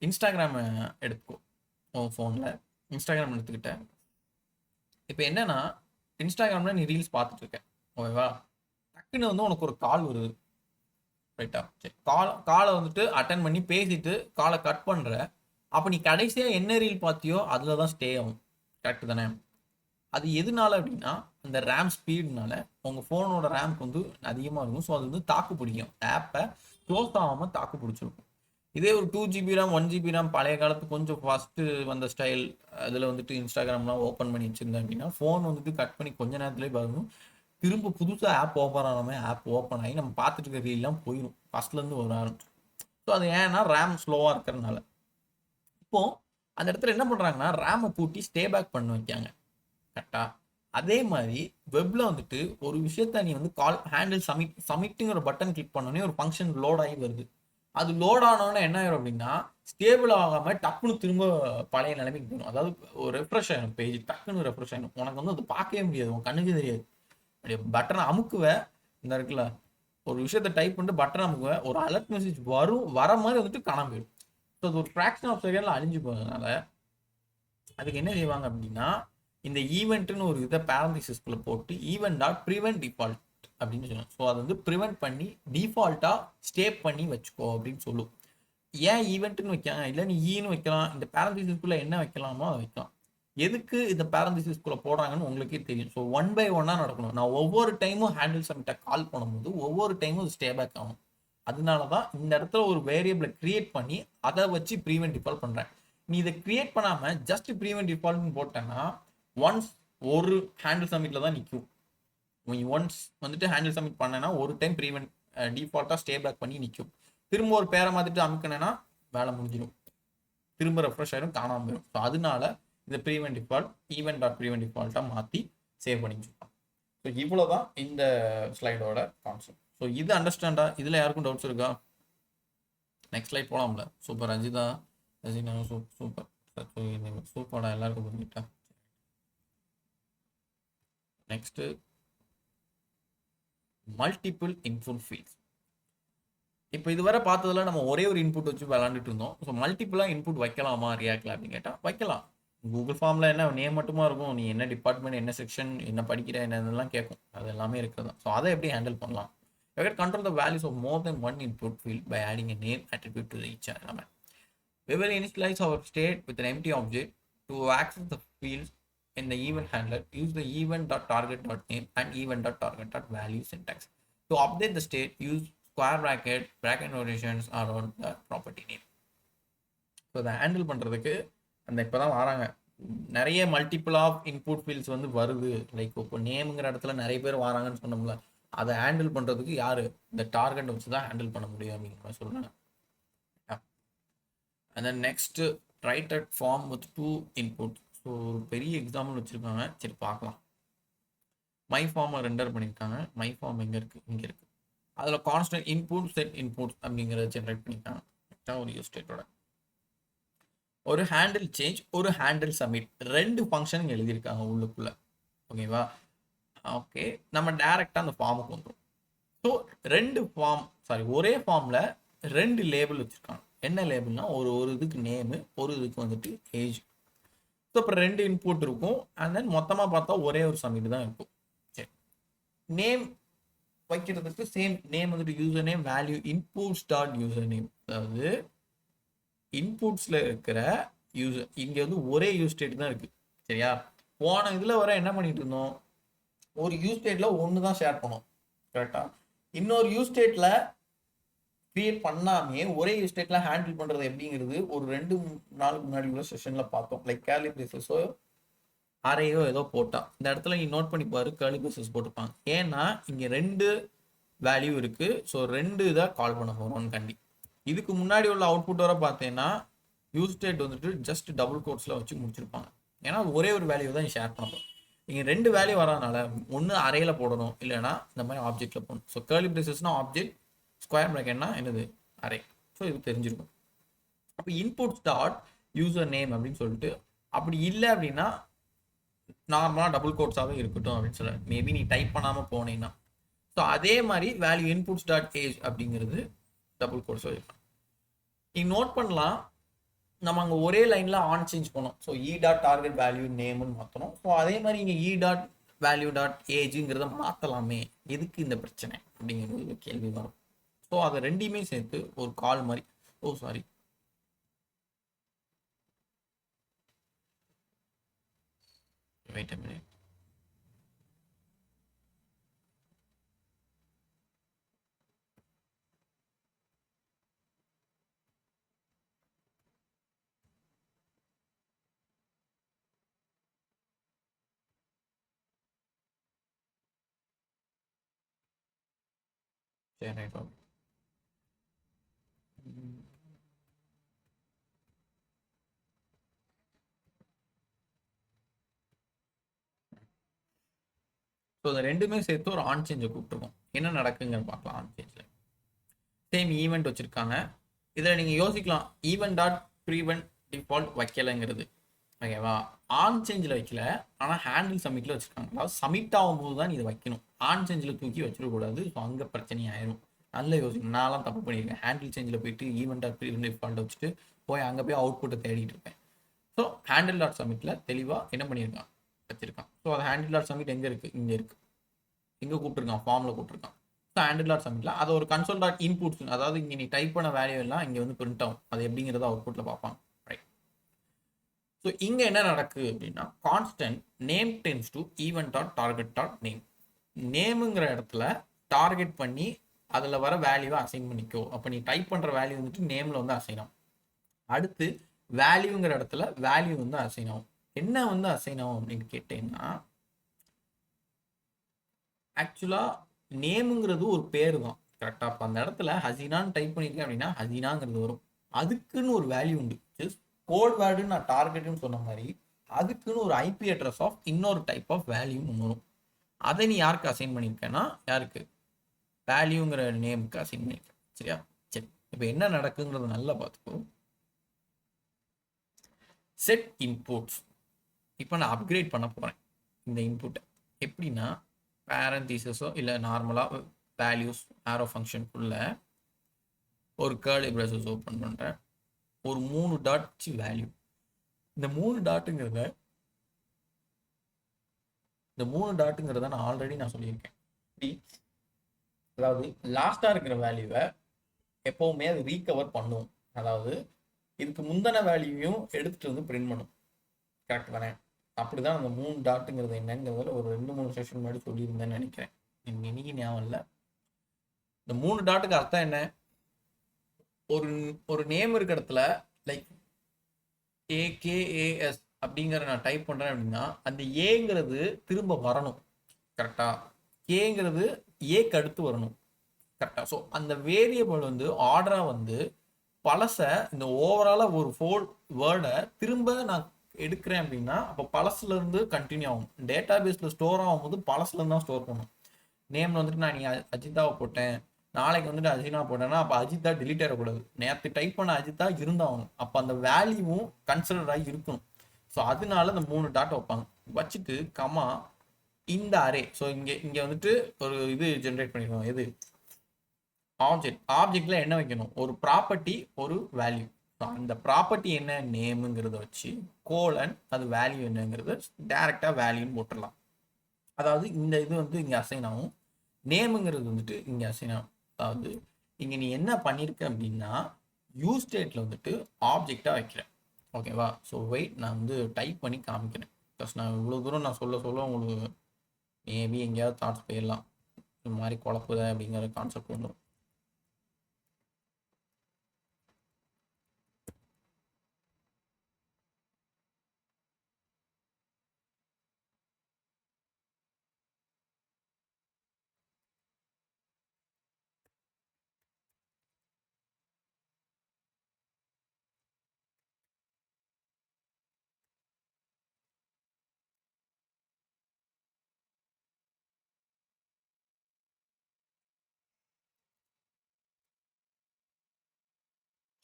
இன்ஸ்டாகிராம் எடுத்துக்கோ. உன் ஃபோனில் இன்ஸ்டாகிராம் எடுத்துக்கிட்டேன். இப்போ என்னன்னா, இன்ஸ்டாகிராமில் நீ ரீல்ஸ் பார்த்துட்டு இருக்க. ஓகேவா? டக்குன்னு வந்து உனக்கு ஒரு கால் வருது. ரைட்டா? சரி, காலை வந்துட்டு அட்டன் பண்ணி பேசிட்டு காலை கட் பண்ணுற. அப்போ நீ கடைசியாக என்ன ரீல் பார்த்தியோ அதில் தான் ஸ்டே ஆகும். கரெக்டு தானே? அது எதுனால அப்படின்னா, அந்த ரேம் ஸ்பீடுனால உங்கள் ஃபோனோட ரேம்க்கு வந்து அதிகமாக இருக்கும். ஸோ அது வந்து தாக்கு பிடிக்கும். ஆப்பை க்ளோஸ் ஆகாமல் தாக்கு பிடிச்சிருக்கும். இதே ஒரு 2 GB ரேம் 1 GB ரேம் பழைய காலத்து கொஞ்சம் ஃபஸ்ட்டு வந்த ஸ்டைல் அதில் வந்துட்டு இன்ஸ்டாகிராம்லாம் ஓப்பன் பண்ணி வச்சுருந்தேன் அப்படின்னா, ஃபோன் வந்துட்டு கட் பண்ணி கொஞ்ச நேரத்துலேயே பாருங்க திரும்ப புதுசாக ஆப் ஓப்பன் ஆன மாதிரி ஆப் ஓப்பன் ஆகி நம்ம பார்த்துட்டு இருக்க ரீல்லாம் போயிடும். ஃபஸ்ட்லேருந்து வர ஆரம்பிச்சு. ஸோ அது ஏன்னா ரேம் ஸ்லோவாக இருக்கிறதுனால. இப்போது அந்த இடத்துல என்ன பண்ணுறாங்கன்னா, ரேமை பூட்டி ஸ்டே பேக் பண்ண வைக்காங்க. கரெக்டாக? அதே மாதிரி வெப்பில் வந்துட்டு ஒரு விஷயத்த நீ வந்து கால் ஹேண்டில் சமிட்டுங்கிற பட்டன் கிளிக் பண்ணோன்னே ஒரு ஃபங்க்ஷன் லோட் ஆகி வருது. அது லோட் ஆனோன்னா என்ன ஆயிரும் அப்படின்னா, ஸ்டேபிள் ஆகாமல் டக்குன்னு திரும்ப பழைய நிலைமைக்கு போயிடும். அதாவது ஒரு ரெஃப்ரெஷ் ஆகிடும் பேஜ், டக்குன்னு ரெஃப்ரெஷ் ஆகிடும். உனக்கு வந்து அது பார்க்கவே முடியாது, உன் கண்ணுக்கு தெரியாது. அப்படியே பட்டனை அமுக்குவேன், இந்த இருக்குல்ல ஒரு விஷயத்த டைப் பண்ணிட்டு பட்டன் அமுக்குவேன், ஒரு அலர்ட் மெசேஜ் வர மாதிரி வந்துட்டு காணாம போயிடும். ஸோ அது ஒரு ஃப்ராக்ஷன் ஆஃப் செகண்டில் அழிஞ்சு போகிறதுனால அதுக்கு என்ன செய்வாங்க அப்படின்னா, இந்த ஈவெண்ட்டுன்னு ஒரு இதை பேரந்திசிஸ்குள்ளே போட்டு ஈவெண்ட் டாட் ப்ரிவென்ட் டிஃபால்ட் அப்படின்னு சொல்லுவோம். ஸோ அதை வந்து ப்ரிவென்ட் பண்ணி டிஃபால்ட்டாக ஸ்டே பண்ணி வச்சுக்கோ அப்படின்னு சொல்லுவோம். ஏன் ஈவெண்ட்டுன்னு வைக்காங்க? இல்லை நீ ஈன்னு வைக்கலாம், இந்த பேரந்திசிஸ்குள்ளே என்ன வைக்கலாமோ அதை வைக்கலாம். எதுக்கு இந்த பேரந்திசிஸ்குள்ளே போடுறாங்கன்னு உங்களுக்கே தெரியும். ஸோ 1 by 1 நடக்கணும். நான் ஒவ்வொரு டைமும் ஹேண்டில் சப்மிட்டை கால் பண்ணும்போது ஒவ்வொரு டைமும் ஸ்டே பேக் ஆகும். அதனால தான் இந்த இடத்துல ஒரு வேரியபிளை கிரியேட் பண்ணி அதை வச்சு ப்ரீவென்ட் டிஃபால்ட் பண்ணுறேன். நீ இதை கிரியேட் பண்ணாமல் ஜஸ்ட் ப்ரீவென்ட் டிஃபால்ட்னு போட்டேன்னா ஒன்ஸ் ஒரு ஹேண்டில் சப்மிட்டில் தான் நிற்கும். நீ ஒன்ஸ் வந்துட்டு ஹேண்டில் சப்மிட் பண்ணேன்னா ஒரு டைம் ப்ரீவென்ட் டிஃபால்ட்டாக ஸ்டே பேக் பண்ணி நிற்கும். திரும்ப ஒரு பேரை மாற்றிட்டு அமுக்கினேன்னா வேலை முடிஞ்சிடும், திரும்ப ரெஃப்ரெஷ் ஆகிடும், காணாமல் போயிடும். ஸோ அதனால இந்த prevent default event dot prevent டிஃபால்ட்டாக மாற்றி சேவ் பண்ணி வச்சுக்கலாம். ஸோ இவ்வளோ தான் இந்த ஸ்லைடோட கான்செப்ட். ஸோ இது அண்டர்ஸ்டாண்டா? இதில் யாருக்கும் டவுட்ஸ் இருக்கா? நெக்ஸ்ட் ஸ்லைட் போகலாம்ல? சூப்பர் அஜிதா சூப்பர் சூப்பர்டா, எல்லாருக்கும் புரிஞ்சுட்டா? Next multiple input fields. இப்போ இதுவரை பார்த்ததுல நம்ம ஒரே ஒரு இன்புட் வச்சு விளாண்டுட்டு இருந்தோம். ஸோ மல்டிபிளாக இன்புட் வைக்கலாமா ரியாக்டில் அப்படின்னு கேட்டால் வைக்கலாம். கூகுள் ஃபார்மில் என்ன நேம் மட்டுமா இருக்கும், நீ என்ன டிபார்ட்மெண்ட், என்ன செக்ஷன், என்ன படிக்கிற, என்னென்னலாம் கேட்கும், அது எல்லாமே இருக்குது. ஸோ அதை எப்படி ஹேண்டில் பண்ணலாம்? You can control the values of more than one input field by adding a name attribute to each element. We will initialize our state with an empty object. To access the fields in the event handler, use the event.target.name and event.target.value syntax. To update the state, use square bracket notations around the property name. So அதை handle பண்ணுறதுக்கு அந்த இப்போ தான் வராங்க நிறைய multiple of input fields வந்து வருது. Like இப்போ நேமுங்கிற இடத்துல நிறைய பேர் வராங்கன்னு சொன்னோம்ல, அதை ஹேண்டில் பண்ணுறதுக்கு யார் இந்த டார்கெட் வச்சு தான் ஹேண்டில் பண்ண முடியும் அப்படிங்கிற மாதிரி சொல்கிறாங்க. And then next write at form with 2 inputs. So ஒரு பெரிய எக்ஸாம்பிள் வச்சுருக்காங்க, சரி பார்க்கலாம். மை ஃபார்மை ரெண்டர் பண்ணியிருக்காங்க. மை ஃபார்ம் எங்கே இருக்குது? இங்கே இருக்குது. அதில் கான்ஸ்டன்ட் இன்புட் செட் இன்புட் அப்படிங்கிறத ஜென்ரேட் பண்ணிக்கலாம் ஒரு யூஸ் ஸ்டேட்டோட. ஒரு ஹேண்டில் சேஞ்ச், ஒரு ஹேண்டில் சப்மிட், 2 ஃபங்க்ஷன் எழுதியிருக்காங்க உள்ளுக்குள்ள. ஓகேவா? ஓகே, நம்ம டைரக்டா அந்த ஃபார்முக்கு வந்துடும். ஸோ ஒரே ஃபார்ம்ல 2 லேபிள் வச்சிருக்காங்க. என்ன லேபிள்னா ஒரு இதுக்கு நேமு, ஒரு இதுக்கு வந்துட்டு ஏஜ். ஸோ இப்போ 2 இன்புட் இருக்கும். அண்ட் தென் மொத்தமாக பார்த்தா ஒரே ஒரு சப்மிட் தான் இருக்கும். சரி, நேம் வைக்கிறதுக்கு சேம் நேம் வந்துட்டு user name value inputs dot user name. அதாவது இன்புட்ஸ்ல இருக்கிற யூசர் இங்க வந்து ஒரே யூஸ் ஸ்டேட் தான் இருக்கு. சரியா? போன இதுல வர என்ன பண்ணிட்டு இருந்தோம், ஒரு யூஸ் ஸ்டேட்ல ஒன்று தான் ஷேர் பண்ணோம். கரெக்டா? இன்னொரு யூஸ் ஸ்டேட்ல கிரியேட் பண்ணாமே ஒரே யூஸ் ஸ்டேட்ல ஹேண்டில் பண்றது எப்படிங்கிறது ஒரு 2 நாளுக்கு முன்னாடி உள்ள செஷன்ல பார்த்தோம். லைக் கேர்லி பிரேசஸோ அரையோ ஏதோ போட்டா இந்த இடத்துல நீ நோட் பண்ணி பாரு, கேர்லி பிரேசஸ் போட்டிருப்பாங்க. ஏன்னா இங்க 2 வேல்யூ இருக்கு. ஸோ 2 இதை கால் பண்ண போறோம் கண்டி. இதுக்கு முன்னாடி உள்ள அவுட்புட் வர பார்த்தீங்கன்னா யூஸ் ஸ்டேட் வந்துட்டு ஜஸ்ட் டபுள் கோட்ஸ்ல வச்சு முடிச்சிருப்பாங்க. ஏன்னா ஒரே ஒரு வேல்யூ தான் ஷேர் பண்ணணும். இங்கே 2 வேல்யூ வரதுனால ஒன்று அரையில போடணும், இல்லைன்னா இந்த மாதிரி ஆப்ஜெக்ட்ல போடணும். ஸோ கேர்லி பிரேசஸ்னா ஆப்ஜெக்ட், ஸ்கொயர் பிராக்கெட்னா என்னது அரே. ஸோ இது தெரிஞ்சிருக்கும். அப்போ இன்புட்ஸ் டாட் யூசர் நேம் அப்படின்னு சொல்லிட்டு, அப்படி இல்லை அப்படின்னா நார்மலாக டபுள் கோட்ஸாகவே இருக்கட்டும் அப்படின்னு சொல்ல, மேபி நீ டைப் பண்ணாமல் போனீங்கன்னா. ஸோ அதே மாதிரி வேல்யூ இன்புட்ஸ் டாட் ஏஜ் அப்படிங்கிறது டபுள் கோட்ஸாக இருக்கும். நீ நோட் பண்ணலாம், நம்ம அங்கே ஒரே லைனில் ஆன் சேஞ்ச் பண்ணோம். So e dot target value நேம்னு மாற்றணும். ஸோ அதே மாதிரி இங்கே இ டாட் வேல்யூ டாட் ஏஜுங்கிறத மாற்றலாமே, எதுக்கு இந்த பிரச்சனை அப்படிங்கிறது ஒரு கேள்வி வரும். ஸோ அதை 2யுமே சேர்த்து ஒரு கால் மாதிரி. Sorry, wait a minute. சரி, ரைட். ஓகே, ஸோ இந்த 2மே சேர்த்து ஒரு ஆன் சேஞ்சை கூப்பிட்டுருக்கோம். என்ன நடக்குங்கன்னு பார்க்கலாம். ஆன் சேஞ்சில் சேம் ஈவெண்ட் வச்சுருக்காங்க. இதில் நீங்கள் யோசிக்கலாம், ஈவெண்ட் டாட் ப்ரீவெண்ட் டிஃபால்ட் வைக்கலைங்கிறது. ஓகேவா? ஆன் சேஞ்சில் வைக்கல, ஆனால் ஹேண்டில் சப்மிட்டில் வச்சுருக்காங்க. அதாவது சப்மிட் ஆகும்போது தான் இது வைக்கணும். ஆன் சேஞ்சில் தூக்கி வச்சிடக்கூடாது. ஸோ அங்கே பிரச்சனையாயிரும். நல்ல யோசிக்கணும். நான்லாம் தப்பு பண்ணியிருக்கேன். ஹேண்டில் சேஞ்சில் போயிட்டு ஈவெண்ட் டாட் ப்ரீவெண்ட் டிஃபால்ட் வச்சுட்டு அங்கே போய் அவுட்புட்டை தேடிட்டு இருப்பேன். ஸோ ஹேண்டில் டாட் சப்மிட்டில் தெளிவாக என்ன பண்ணியிருக்கான், வச்சிருக்கான். ஸோ அது ஹேண்டில் டாட் சப்மிட் எங்கே இருக்குது, இங்கே இருக்குது. இங்கே கூப்பிட்டுருக்கான், ஃபார்மில் கூப்பிட்டுருக்கான். ஸோ ஹேண்டில் டாட் சப்மிட்ல அது ஒரு கன்சோல் டாட் இன்புட்ஸ், அதாவது இங்கே நீ டைப் பண்ண வேல்யூ எல்லாம் இங்கே வந்து பிரிண்ட் ஆகும். அது எப்படிங்கிறத அவுட்புட்டில் பார்ப்பாங்க. ரைட். ஸோ இங்கே என்ன நடக்கு அப்படின்னா, constant name tens to event dot target dot name. நேமுங்கிற இடத்துல டார்கெட் பண்ணி அதில் வர வேல்யூவை அசைன் பண்ணிக்கோ. அப்போ நீ டைப் பண்ணுற வேல்யூ வந்துட்டு நேமில் வந்து அசைன் ஆகும். அடுத்து வேல்யூங்கிற இடத்துல வேல்யூ வந்து அசைன் ஆகும். என்ன வந்து அசைன் ஆகும் அப்படின்னு கேட்டீங்கன்னா, ஆக்சுவலாக நேமுங்கிறது ஒரு பேர் தான். கரெக்டாக? அப்போ அந்த இடத்துல ஹசீனான்னு டைப் பண்ணியிருக்கேன் அப்படின்னா ஹசீனாங்கிறது வரும். அதுக்குன்னு ஒரு வேல்யூ உண்டு. ஜஸ்ட் கோட் வேர்டுன்னு நான் டார்கெட்டுன்னு சொன்ன மாதிரி அதுக்குன்னு ஒரு ஐபி அட்ரஸ் ஆஃப் இன்னொரு டைப் ஆஃப் வேல்யூன்னு வரும். அதை நீ யாருக்கு அசைன் பண்ணியிருக்கேன்னா, யாருக்கு, வேல்யூங்கிற நேமுக்கு அசைன் பண்ணியிருக்கேன். சரியா? சரி, இப்போ என்ன நடக்குங்கிறத நல்லா பார்த்துக்கோ. Set inputs. இப்போ நான் அப்கிரேட் பண்ண போகிறேன் இந்த இன்புட்டை. எப்படின்னா, பேரந்தீசஸோ இல்லை நார்மலாக வேல்யூஸ் ஆரோ ஃபங்க்ஷனுக்குள்ள ஒரு கர்லி பிரேசஸ் ஓப்பன் பண்ணுறேன். ஒரு 3 டாட் வேல்யூ. இந்த 3 டாட்டுங்கிறத நான் ஆல்ரெடி சொல்லியிருக்கேன். அதாவது லாஸ்ட்டாக இருக்கிற வேல்யூவை எப்போவுமே அது ரீகவர் பண்ணும். அதாவது இதுக்கு முந்தின வேல்யூவையும் எடுத்துகிட்டு வந்து பிரிண்ட் பண்ணும். கரெக்ட் தானே? அப்படிதான் அந்த 3 டாட்டுங்கிறது என்னங்கிறதுல ஒரு 2-3 செஷன் முன்னாடி சொல்லியிருந்தேன்னு நினைக்கிறேன். இன்னைக்கு ஞாபகம் இல்லை. இந்த 3 டாட்டுக்கு அர்த்தம் என்ன, ஒரு நேம் இருக்கிற இடத்துல லைக் AKAS அப்படிங்கிற நான் டைப் பண்ணுறேன் அப்படின்னா அந்த ஏங்கிறது திரும்ப வரணும். கரெக்டா? கேங்கிறது ஏக்கு அடுத்து வரணும். கரெக்டா? ஸோ அந்த வேரியபிள் வந்து ஆர்டராக வந்து பழச இந்த ஓவராலாக ஒரு ஃபோல் வேர்டை திரும்ப நான் எடுக்கிறேன் அப்படின்னா அப்போ பழசுலேருந்து கண்டினியூ ஆகும். டேட்டா பேஸில் ஸ்டோர் ஆகும்போது பழசுலேருந்து தான் ஸ்டோர் பண்ணும். நேமில் வந்துட்டு நான் நீ அஜிதாவை போட்டேன், நாளைக்கு வந்துட்டு அஜினா போட்டேன்னா அப்போ அஜித்தா டிலீட் ஆகிடக்கூடாது. நேற்று டைப் பண்ண அஜித்தா இருந்தாகணும். அப்போ அந்த வேல்யூவும் கன்சிடர் ஆகி இருக்கணும். ஸோ அதனால இந்த 3 டாட் வைப்பாங்க. வச்சுட்டு கமா இந்த அரே. ஸோ இங்கே வந்துட்டு ஒரு இது ஜென்ரேட் பண்ணிடுவோம். எது ஆப்ஜெக்ட்ல என்ன வைக்கணும்? ஒரு ப்ராப்பர்ட்டி, ஒரு வேல்யூ. அந்த ப்ராப்பர்ட்டி என்ன நேமுங்கிறத வச்சு கோலன் அது வேல்யூ என்னங்கிறத டைரக்டா வேல்யூன்னு போட்டுடலாம். அதாவது இந்த இது வந்து இங்கே அசைன் ஆகும், நேமுங்கிறது வந்துட்டு இங்கே அசைன் ஆகும். அதாவது இங்கே நீ என்ன பண்ணியிருக்க அப்படின்னா யூஸ் ஸ்டேட்டில் வந்துட்டு ஆப்ஜெக்டாக வைக்கிறேன். ஓகேவா? ஸோ வெயிட், நான் வந்து டைப் பண்ணி காமிக்கிறேன். ப்ளஸ் நான் இவ்வளோ தூரம் நான் சொல்ல உங்களுக்கு மேபி எங்கேயாவது தாட்ஸ் போயிடலாம். இந்த மாதிரி குழப்புத அப்படிங்கிற கான்செப்ட் வந்துடும்.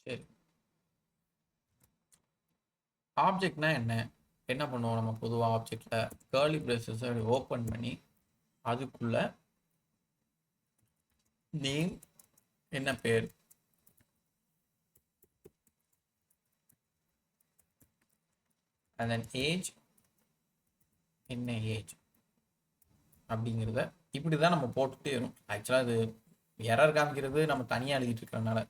சரி, ஆப்ஜெக்ட்னா என்ன பண்ணுவோம் நம்ம பொதுவாக ஆப்ஜெக்ட்ல கர்லி பிரேசஸ் ஓப்பன் பண்ணி அதுக்குள்ள நேம் என்ன பேர், and then ஏஜ் என்ன ஏஜ் அப்படிங்கிறத இப்படி தான் நம்ம போட்டுகிட்டே வரும். ஆக்சுவலாக இது எரர் காமிக்கிறது நம்ம தனியாக எழுதிட்டு இருக்கிறதுனால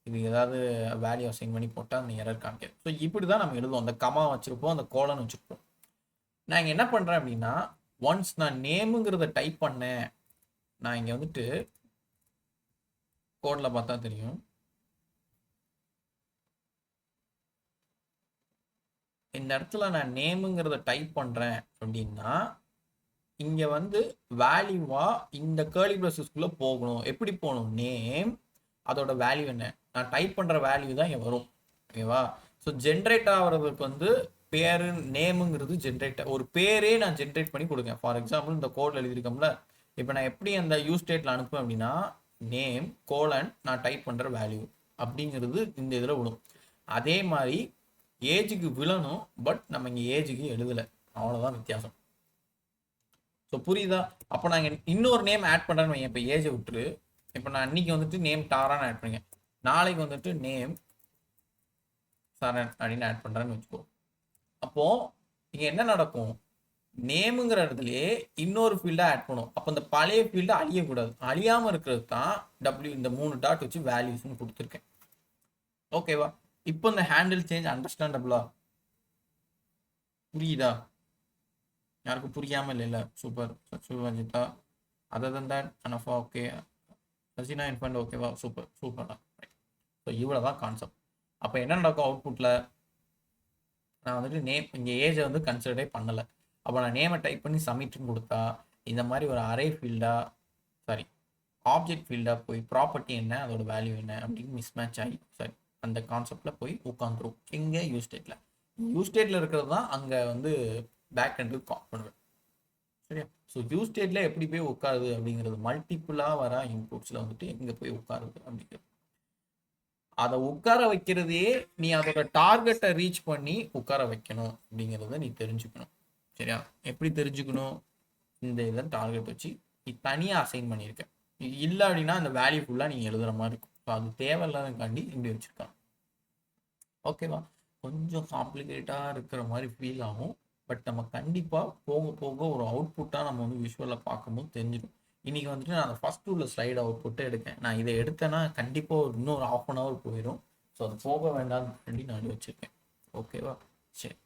இது ஏதாவது வேல்யூ அசைன் பண்ணி போட்டால் அந்த எரர் காமிக்காது. ஸோ இப்படி தான் நம்ம எழுதுவோம். அந்த கமா வச்சுருப்போம், அந்த கோலன் வச்சுருப்போம். நான் இங்கே என்ன பண்ணுறேன் அப்படின்னா ஒன்ஸ் நான் நேமுங்கிறத டைப் பண்ணேன், நான் இங்கே வந்துட்டு கோடில் பார்த்தா தெரியும், இந்த இடத்துல நான் நேமுங்கிறத டைப் பண்ணுறேன் அப்படின்னா இங்கே வந்து வேல்யூவா இந்த கேர்லி ப்ராசஸ்க்குள்ளே போகணும். எப்படி போகணும்? நேம் அதோட வேல்யூ என்ன, நான் டைப் பண்ணுற வேல்யூ தான் இங்கே வரும். ஓகேவா? ஸோ ஜென்ரேட் ஆகிறதுக்கு வந்து பேரு நேமுங்கிறது ஜென்ரேட், ஒரு பேரே நான் ஜென்ரேட் பண்ணி கொடுக்கேன். ஃபார் எக்ஸாம்பிள் இந்த கோடில் எழுதியிருக்கோம்ல, இப்போ நான் எப்படி அந்த யூஸ் ஸ்டேட்டில் அனுப்புவேன் அப்படின்னா நேம் கோலன் நான் டைப் பண்ணுற வேல்யூ அப்படிங்கிறது இந்த இதில் விடும். அதே மாதிரி ஏஜுக்கு விழணும், பட் நம்ம இங்கே ஏஜுக்கு எழுதலை, அவ்வளோதான் வித்தியாசம். ஸோ புரியுதா? அப்போ நான் இங்கே இன்னொரு நேம் ஆட் பண்ணுறேன்னு வைங்க. இப்போ ஏஜை விட்டுரு, இப்போ நான் அன்னைக்கு வந்துட்டு நேம் டாரான்னு ஆட் பண்ணுங்க, நாளைக்கு வந்துட்டு நேம் சரண் அப்படின்னு ஆட் பண்ணுறேன்னு வச்சுக்கோ. அப்போது இங்கே என்ன நடக்கும்? நேமுங்கிற இடத்துலயே இன்னொரு ஃபீல்டாக ஆட் பண்ணும். அப்போ இந்த பழைய ஃபீல்டை அழியக்கூடாது. அழியாமல் இருக்கிறது தான் டபிள்யூ இந்த 3 டாட் வச்சு வேல்யூஸ்ன்னு கொடுத்துருக்கேன். ஓகேவா? இப்போ இந்த ஹேண்டில் சேஞ்ச் அண்டர்ஸ்டாண்டபிளா? புரியுதா? யாருக்கும் புரியாமல் இல்லை? Super. Suvajitha other than that Anafa okay, Haseena இன்ஃபண்ட் ஓகேவா? சூப்பர் சூப்பர்டா. ஸோ இவ்வளோ தான் கான்செப்ட். அப்போ என்ன நடக்கும் அவுட்புட்டில்? நான் வந்துட்டு நேம் இங்கே ஏஜை வந்து கன்சிடரே பண்ணலை. அப்போ நான் நேமை டைப் பண்ணி சப்மிட்னு கொடுத்தா இந்த மாதிரி ஒரு அரே ஃபீல்டாக சாரி ஆப்ஜெக்ட் ஃபீல்டாக போய் ப்ராப்பர்ட்டி என்ன அதோட வேல்யூ என்ன அப்படின்னு மிஸ்மேட்ச் ஆகி சரி அந்த கான்செப்டில் போய் உட்காந்துரும். இங்கே யூஸ் ஸ்டேட்டில் இருக்கிறது தான் அங்கே வந்து பேக் எண்டுக்கு கால் பண்ணுவேன். சரியா? ஸோ யூஸ் ஸ்டேட்டில் எப்படி போய் உட்காருது அப்படிங்கிறது மல்டிப்புளாக வர இன்புட்ஸில் வந்துட்டு எங்கே போய் உட்காருது அப்படிங்கிறது. அதை உட்கார வைக்கிறதே நீ அதோட டார்கெட்டை ரீச் பண்ணி உட்கார வைக்கணும் அப்படிங்கிறத நீ தெரிஞ்சுக்கணும். சரியா? எப்படி தெரிஞ்சுக்கணும்? இந்த இதை டார்கெட் வச்சு நீ தனியாக அசைன் பண்ணியிருக்க, இல்லை அப்படின்னா அந்த வேல்யூ ஃபுல்லாக நீங்கள் எழுதுகிற மாதிரி இருக்கும். ஸோ அது தேவையில்லாதக்காண்டி இப்படி வச்சுருக்காங்க. ஓகேவா? கொஞ்சம் காம்ப்ளிகேட்டாக இருக்கிற மாதிரி ஃபீல் ஆகும். பட் நம்ம கண்டிப்பாக போக போக ஒரு அவுட்புட்டாக நம்ம வந்து விஷுவலில் பார்க்கும்போது தெரிஞ்சிடும். இன்றைக்கி வந்துட்டு நான் அந்த ஃபஸ்ட் உள்ள ஸ்லைடு அவுட்புட்டை எடுக்கேன். நான் இதை எடுத்தேன்னா கண்டிப்பாக இன்னொரு 1/2 hour போயிடும். ஸோ அது போக வேண்டாம்னு நான் வச்சுருக்கேன். ஓகேவா? சரி.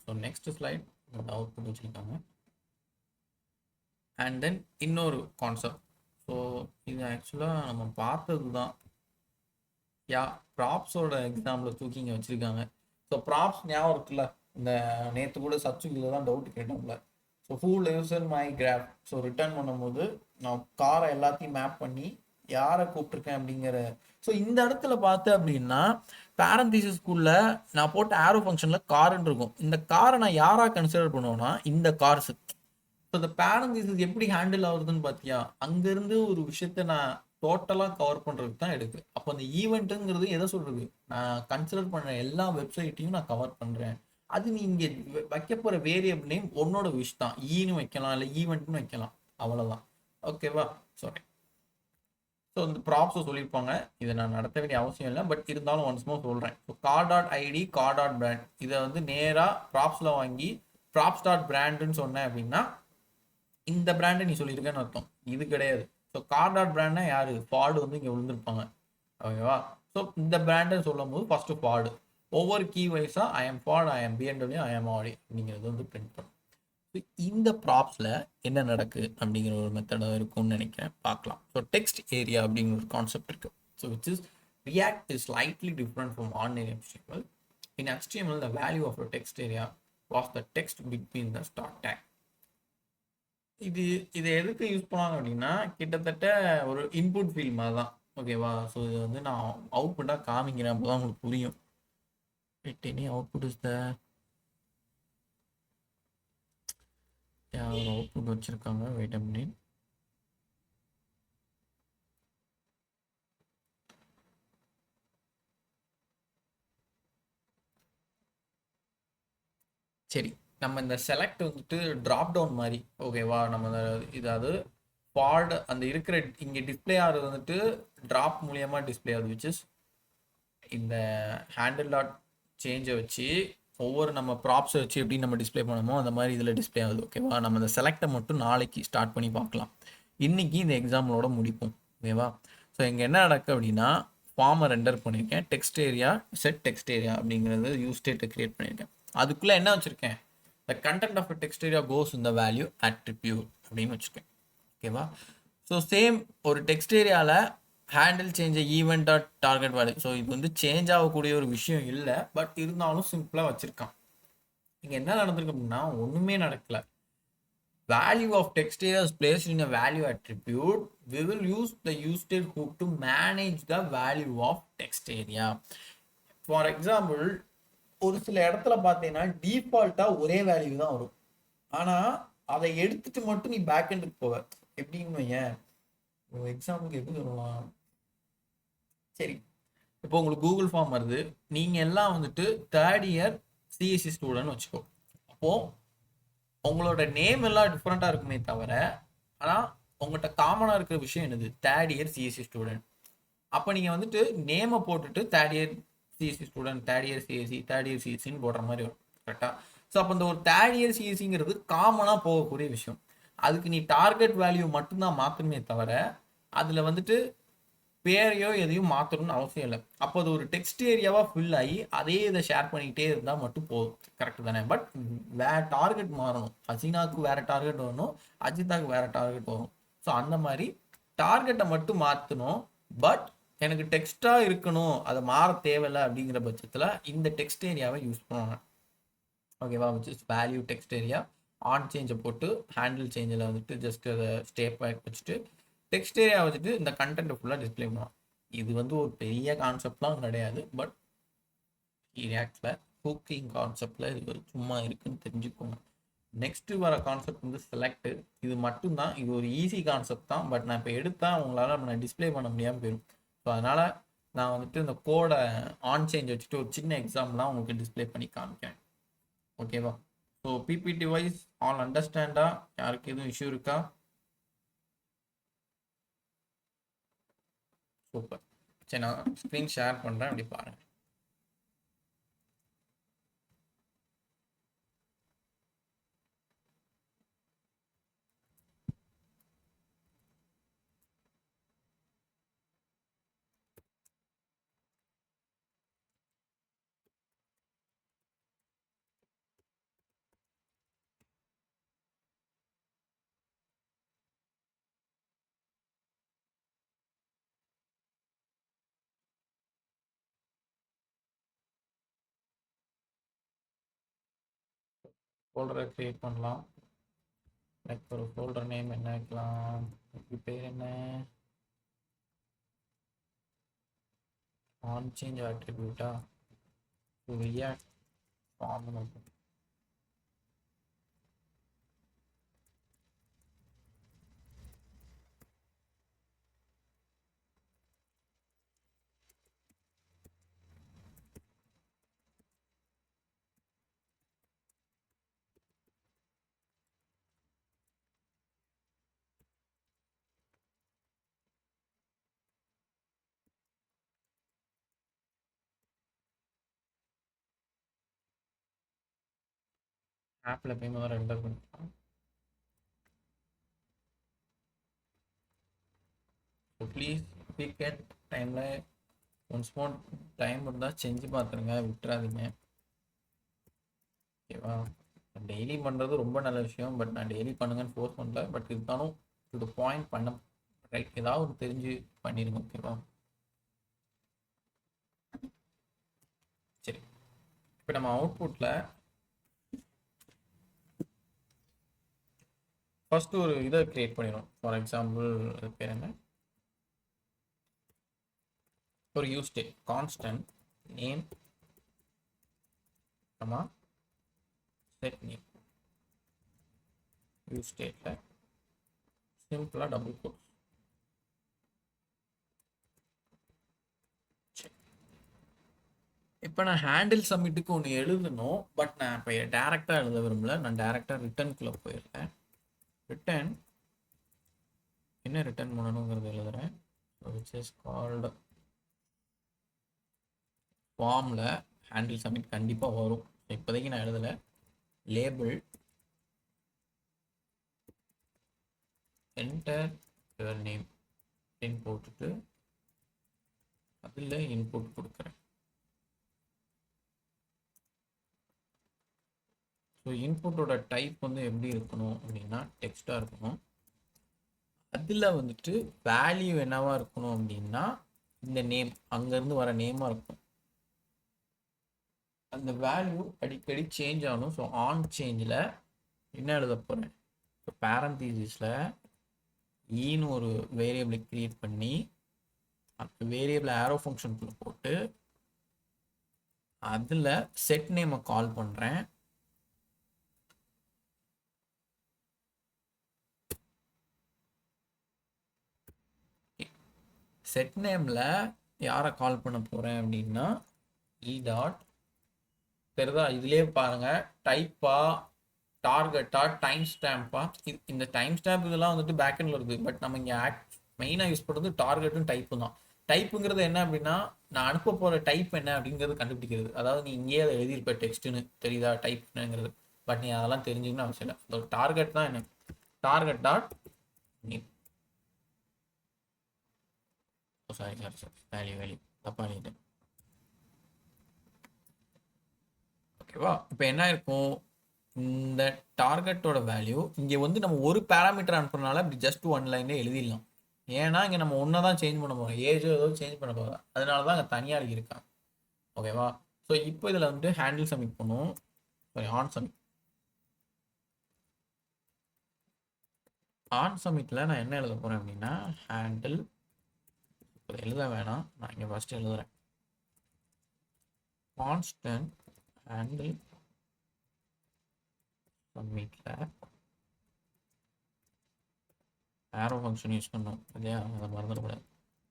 ஸோ நெக்ஸ்ட் ஸ்லைட் அவுட்புட் வச்சுருக்காங்க. அண்ட் தென் இன்னொரு கான்செப்ட். ஸோ இது ஆக்சுவலாக நம்ம பார்த்தது தான். ப்ராப்ஸோட எக்ஸாம்பிள் தூக்கி இங்கே வச்சுருக்காங்க. ஸோ ப்ராப்ஸ் ஞாபகம் இருக்குல்ல, இந்த நேற்று கூட சப்ஜெக்டில் தான் டவுட் கேட்டோம்ல. So who lives in my graph. So return பண்ணும்போது நான் காரை எல்லாத்தையும் மேப் பண்ணி யாரை கூப்பிட்ருக்கேன் அப்படிங்கிற. ஸோ இந்த இடத்துல பார்த்து அப்படின்னா பேரந்தீசிஸ்குள்ள நான் போட்ட ஆரோ ஃபங்க்ஷனில் காருன்னு இருக்கும். இந்த காரை நான் யாராக கன்சிடர் பண்ணுவேன்னா இந்த கார்ஸ். ஸோ இந்த பேரந்தீசிஸ் எப்படி ஹேண்டில் ஆகுதுன்னு பார்த்தியா, அங்கேருந்து ஒரு விஷயத்த நான் டோட்டலாக கவர் பண்ணுறதுக்கு தான் எடுக்கு. அப்போ அந்த ஈவெண்ட்டுங்கிறது எதை சொல்கிறது, நான் கன்சிடர் பண்ணுற எல்லா வெப்சைட்டையும் நான் கவர் பண்ணுறேன். அது நீ இங்கே வைக்க போகிற வேரியபிள் நேம் உன்னோட விஷ் தான். ஈன்னு வைக்கலாம், இல்லை ஈவெண்ட்னு வைக்கலாம், அவ்வளோதான். ஓகேவா? சாரி. ஸோ இந்த ப்ராப்ஸை சொல்லியிருப்பாங்க, இதை நான் நடத்த வேண்டிய அவசியம் இல்லை, பட் இருந்தாலும் ஒன்ஸ் மோர் சொல்கிறேன். ஸோ car.id car.brand இதை வந்து நேராக ப்ராப்ஸில் வாங்கி ப்ராப்ஸ் டாட் பிராண்டுன்னு சொன்னேன் அப்படின்னா இந்த பிராண்டை நீ சொல்லியிருக்கேன்னு அர்த்தம். இது கிடையாது. ஸோ car.brandனா யார், ஃபார்டு வந்து இங்கே விழுந்திருப்பாங்க. ஓகேவா? ஸோ இந்த பிராண்டை சொல்லும் போது ஃபஸ்ட்டு ஃபார்டு, ஒவ்வொரு கீ வைஸாக I am Ford, I am BMW, I am Audi அப்படிங்கிறது வந்து பிரிண்ட் பண்ணும். இந்த ப்ராப்ஸில் என்ன நடக்கு அப்படிங்கிற ஒரு மெத்தடாக இருக்கும்னு நினைக்கிறேன். பார்க்கலாம். ஸோ டெக்ஸ்ட் ஏரியா அப்படிங்கிற ஒரு கான்செப்ட் இருக்குது. So which is react is slightly different from ordinary HTML. In HTML the value of a text area was the text between the start tag. இதை எதுக்கு யூஸ் பண்ணாங்க அப்படின்னா கிட்டத்தட்ட ஒரு இன்புட் ஃபீல் மாதிரி தான். ஓகேவா? ஸோ இது வந்து நான் அவுட்புட்டாக காமிக்கிறேன், அப்போ தான் உங்களுக்கு புரியும். எனி அவுட்புட் இஸ் த ஒரு அவுட்புட் வச்சிருக்காங்க. Wait a minute. சரி, நம்ம இந்த செலக்ட் வந்துட்டு ட்ராப் டவுன் மாதிரி. ஓகேவா? நம்ம இதாவது ஃபார்டு அந்த இருக்கிற இங்கே டிஸ்பிளே ஆகிறது வந்துட்டு ட்ராப் மூலியமாக டிஸ்பிளே ஆகுது. விச் இஸ் இந்த ஹேண்டில் டாட் சேஞ்சை வச்சு ஒவ்வொரு நம்ம ப்ராப்ஸை வச்சு எப்படி நம்ம டிஸ்பிளே பண்ணணுமோ அந்த மாதிரி இதில் டிஸ்பிளே ஆகுது. ஓகேவா? நம்ம இந்த செலக்டை மட்டும் நாளைக்கு ஸ்டார்ட் பண்ணி பார்க்கலாம். இன்றைக்கி இந்த எக்ஸாம்பிளோட முடிப்போம். ஓகேவா? ஸோ இங்கே என்ன நடக்கு அப்படின்னா ஃபார்மை ரெண்டர் பண்ணியிருக்கேன். Text area set text area அப்படிங்கிறது யூஸ் ஸ்டேட்டை க்ரியேட் பண்ணியிருக்கேன். அதுக்குள்ளே என்ன வச்சுருக்கேன், the content of text area goes இந்த வேல்யூ அட்ரிபியூட் அப்படின்னு வச்சுருக்கேன். ஓகேவா? ஸோ சேம் ஒரு டெக்ஸ்ட் ஏரியாவில் handle change event dot target value. So இது வந்து சேஞ்ச் ஆகக்கூடிய ஒரு விஷயம் இல்லை, பட் இருந்தாலும் சிம்பிளாக வச்சுருக்கான். இங்கே என்ன நடந்திருக்கு அப்படின்னா ஒன்றுமே நடக்கலை. Value of text area is placed in a value attribute. We will use the useState hook to manage the value of text area. For example, ஒரு சில இடத்துல பார்த்தீங்கன்னா டிஃபால்ட்டாக ஒரே வேல்யூ தான் வரும். ஆனால் அதை எடுத்துட்டு மட்டும் நீ பேக் எண்டுக்கு போவ. எப்படின்னு ஏன் எக்ஸாம்பிளுக்கு எப்படி சொல்லலாம்? சரி, இப்போ உங்களுக்கு கூகுள் ஃபார்ம் வருது, நீங்கள் எல்லாம் வந்துட்டு தேர்ட் இயர் சிஎஸ்சி ஸ்டூடெண்ட் வச்சுக்கோ. அப்போது உங்களோட நேம் எல்லாம் டிஃப்ரெண்ட்டாக இருக்குமே தவிர, ஆனால் உங்கள்கிட்ட காமனாக இருக்கிற விஷயம் என்னது, தேர்ட் இயர் சிஎஸ்சி ஸ்டூடெண்ட். அப்போ நீங்கள் வந்துட்டு நேமை போட்டுட்டு third year CSC student, third year CSC, third year சிஎஸ்சின்னு போடுற மாதிரி வரும். கரெக்டாக? ஸோ அப்போ இந்த ஒரு தேர்ட் இயர் சிஎஸ்சிங்கிறது காமனாக போகக்கூடிய விஷயம். அதுக்கு நீ டார்கெட் வேல்யூ மட்டும்தான் மாற்றணுமே தவிர அதில் வந்துட்டு பேரையோ எதையும் மாற்றணும்னு அவசியம் இல்லை. அப்போ அது ஒரு டெக்ஸ்ட் ஏரியாவாக ஃபில் ஆகி அதே இதை ஷேர் பண்ணிக்கிட்டே இருந்தால் மட்டும் போதும். கரெக்டு தானே? பட் வேறு டார்கெட் மாறணும். ஹசீனாவுக்கு வேறு டார்கெட் வரணும், அஜிதாவுக்கு வேறு டார்கெட் வரும். ஸோ அந்த மாதிரி டார்கெட்டை மட்டும் மாற்றணும். பட் எனக்கு டெக்ஸ்ட்டாக இருக்கணும், அதை மாற தேவையில்லை அப்படிங்கிற பட்சத்தில் இந்த டெக்ஸ்ட் ஏரியாவை யூஸ் பண்ணுவாங்க. ஓகேவா? Which is value text area. On சேஞ்சை போட்டு ஹேண்டில் சேஞ்சில் வந்துட்டு ஜஸ்ட் அதை ஸ்டேப் வச்சுட்டு டெக்ஸ்ட் ஏரியா வச்சுட்டு இந்த கண்டென்ட் ஃபுல்லாக டிஸ்பிளே பண்ணுவோம். இது வந்து ஒரு பெரிய கான்செப்ட்லாம் கிடையாது, பட் ரியாக்டில் ஹூக்கிங் கான்செப்டில் இது சும்மா இருக்குன்னு தெரிஞ்சுக்கோங்க. நெக்ஸ்ட்டு வர கான்செப்ட் வந்து செலக்ட். இது மட்டும்தான், இது ஒரு ஈஸி கான்செப்ட் தான், பட் நான் இப்போ எடுத்தால் உங்களால் நான் டிஸ்பிளே பண்ண முடியாமல் போயிடும். ஸோ அதனால் நான் வந்துட்டு இந்த கோடை ஆன் சேஞ்ச் வச்சுட்டு ஒரு சின்ன எக்ஸாம்பிளாக உங்களுக்கு டிஸ்பிளே பண்ணி காமிக்கிறேன். ஓகேவா? ஸோ பிபிடி வைஸ் ஆல் அண்டர்ஸ்டாண்டா? யாருக்கு எதுவும் இஷ்யூ இருக்கா? சூப்பர். சரி, நான் ஸ்க்ரீன் ஷேர் பண்ணுறேன், அப்படி பாருங்கள். ஃபோல்டரை க்ரியேட் பண்ணலாம். லைக் ஒரு ஃபோல்டர் நேம் என்ன வைக்கலாம், பேர் என்ன? ஆன் சேஞ்ச் அட்ரிபியூட்டா ரியாக்ட் ஃபார்ம் ஆப்பில் போய் முதல்ல ரெண்டர் பண்ணிக்கலாம். ஸோ ப்ளீஸ் வீக்கெண்ட் டைமில் ஒன்ஸ் மோர் டைம் இருந்தால் செஞ்சு பார்த்துருங்க, விட்டுறாதீங்க. ஓகேவா? டெய்லி பண்ணுறது ரொம்ப நல்ல விஷயம், பட் நான் டெய்லி பண்ணுங்கன்னு ஃபோர்ஸ் பண்ணல. பட் இருந்தாலும் டு பாயிண்ட் பண்ண ரைட், ஏதாவது ஒரு தெரிஞ்சு பண்ணிடுங்க. ஓகேவா? சரி, இப்போ நம்ம அவுட்புட்டில் ஃபர்ஸ்ட் ஒரு இதை கிரியேட் பண்ணிடும். ஃபார் எக்ஸாம்பிள் அது பேர் என்ன, ஒரு use state constant name comma set name. Use ஸ்டேட்டில் சிம்பிளாக டபுள் கோட்ஸ். இப்போ நான் ஹேண்டில் சப்மிட்டுக்கு ஒன்று எழுதணும், பட் நான் இப்போ டேரெக்டாக எழுத விரும்பல. நான் டேரெக்டாக ரிட்டர்னுக்குள்ளே போயிருக்கேன். ரிட்டர்ன் என்ன ரிட்டர்ன் பண்ணணுங்கிறது எழுதுறேன். விச் இஸ் கால்டு ஃபார்மில் ஹேண்டில் சப்மிட் கண்டிப்பாக வரும். இப்போதைக்கு நான் எழுதலை. லேபிள் என்டர் யுவர் நேம் அப்படின்னு போட்டுட்டு அதில் இன்புட் கொடுக்குறேன். ஸோ இன்புட்டோட டைப் வந்து எப்படி இருக்கணும் அப்படின்னா டெக்ஸ்டாக இருக்கணும். அதில் வந்துட்டு வேல்யூ என்னவா இருக்கணும் அப்படின்னா இந்த நேம், அங்கேருந்து வர நேமாக இருக்கும். அந்த வேல்யூ அடிக்கடி சேஞ்ச் ஆகணும். ஸோ ஆன் சேஞ்சில் என்ன எழுத போகிறேன், இப்போ பேரந்தீசிஸில் ஈன்னு ஒரு வேரியபிளை க்ரியேட் பண்ணி அந்த வேரியபிள் ஆரோ ஃபங்க்ஷனுக்குள்ளே போட்டு அதில் செட் நேமை கால் பண்ணுறேன். செட் நேமில் யாரை கால் பண்ண போகிறேன் அப்படின்னா இ டாட் தெரியுதா, இதுலேயே பாருங்கள், டைப்பா டார்கெட்டா டைம் ஸ்டாம்பா. இந்த டைம் ஸ்டாம்ப் இதெல்லாம் வந்துட்டு பேக்கெண்டில் இருக்குது. பட் நம்ம இங்கே மெயினாக யூஸ் பண்ணுறது டார்கெட்டும் டைப்பும் தான். டைப்புங்கிறது என்ன அப்படின்னா நான் அனுப்ப போகிற டைப் என்ன அப்படிங்கிறது கண்டுபிடிக்கிறது. அதாவது நீ இங்கேயே அதை எழுதியிருப்ப டெக்ஸ்ட்டுன்னு, தெரியுதா டைப்னுங்கிறது. பட் நீ அதெல்லாம் தெரிஞ்சுக்கணும்னு அவசியம் இல்லை. அதோட டார்கெட் தான் என்ன, target dot name. Sorry value தப்பா எழுதிட்டேன். ஓகேவா? இப்போ என்ன இருக்கும், இந்த டார்கெட்டோட வேல்யூ இங்கே வந்து நம்ம ஒரு பேராமீட்டர் அனுப்புறதுனால இப்படி ஜஸ்ட் ஒன் லைனே எழுதிடலாம். ஏன்னா இங்கே நம்ம ஒன்றை தான் சேஞ்ச் பண்ண போகிறோம், ஏஜோ ஏதோ சேஞ்ச் பண்ண போகிறோம். அதனால தான் அங்கே தனியாக எழுதியிருக்காங்க. ஓகேவா? ஸோ இப்போ இதில் வந்துட்டு ஹேண்டில் சப்மிட் பண்ணுவோம். Sorry, on submit. ஆன் சப்மிட்டில் நான் என்ன எழுத போகிறேன் அப்படின்னா ஹேண்டில், எழுத வேணாம், நான் இங்கே ஃபஸ்ட்டு எழுதுறேன். கான்ஸ்டன்ட் ஹேண்டில் சப்மிட்டில் ஆரோ ஃபங்க்ஷன் யூஸ் பண்ணோம் இல்லையா, அதை மறந்துடக்கூடாது.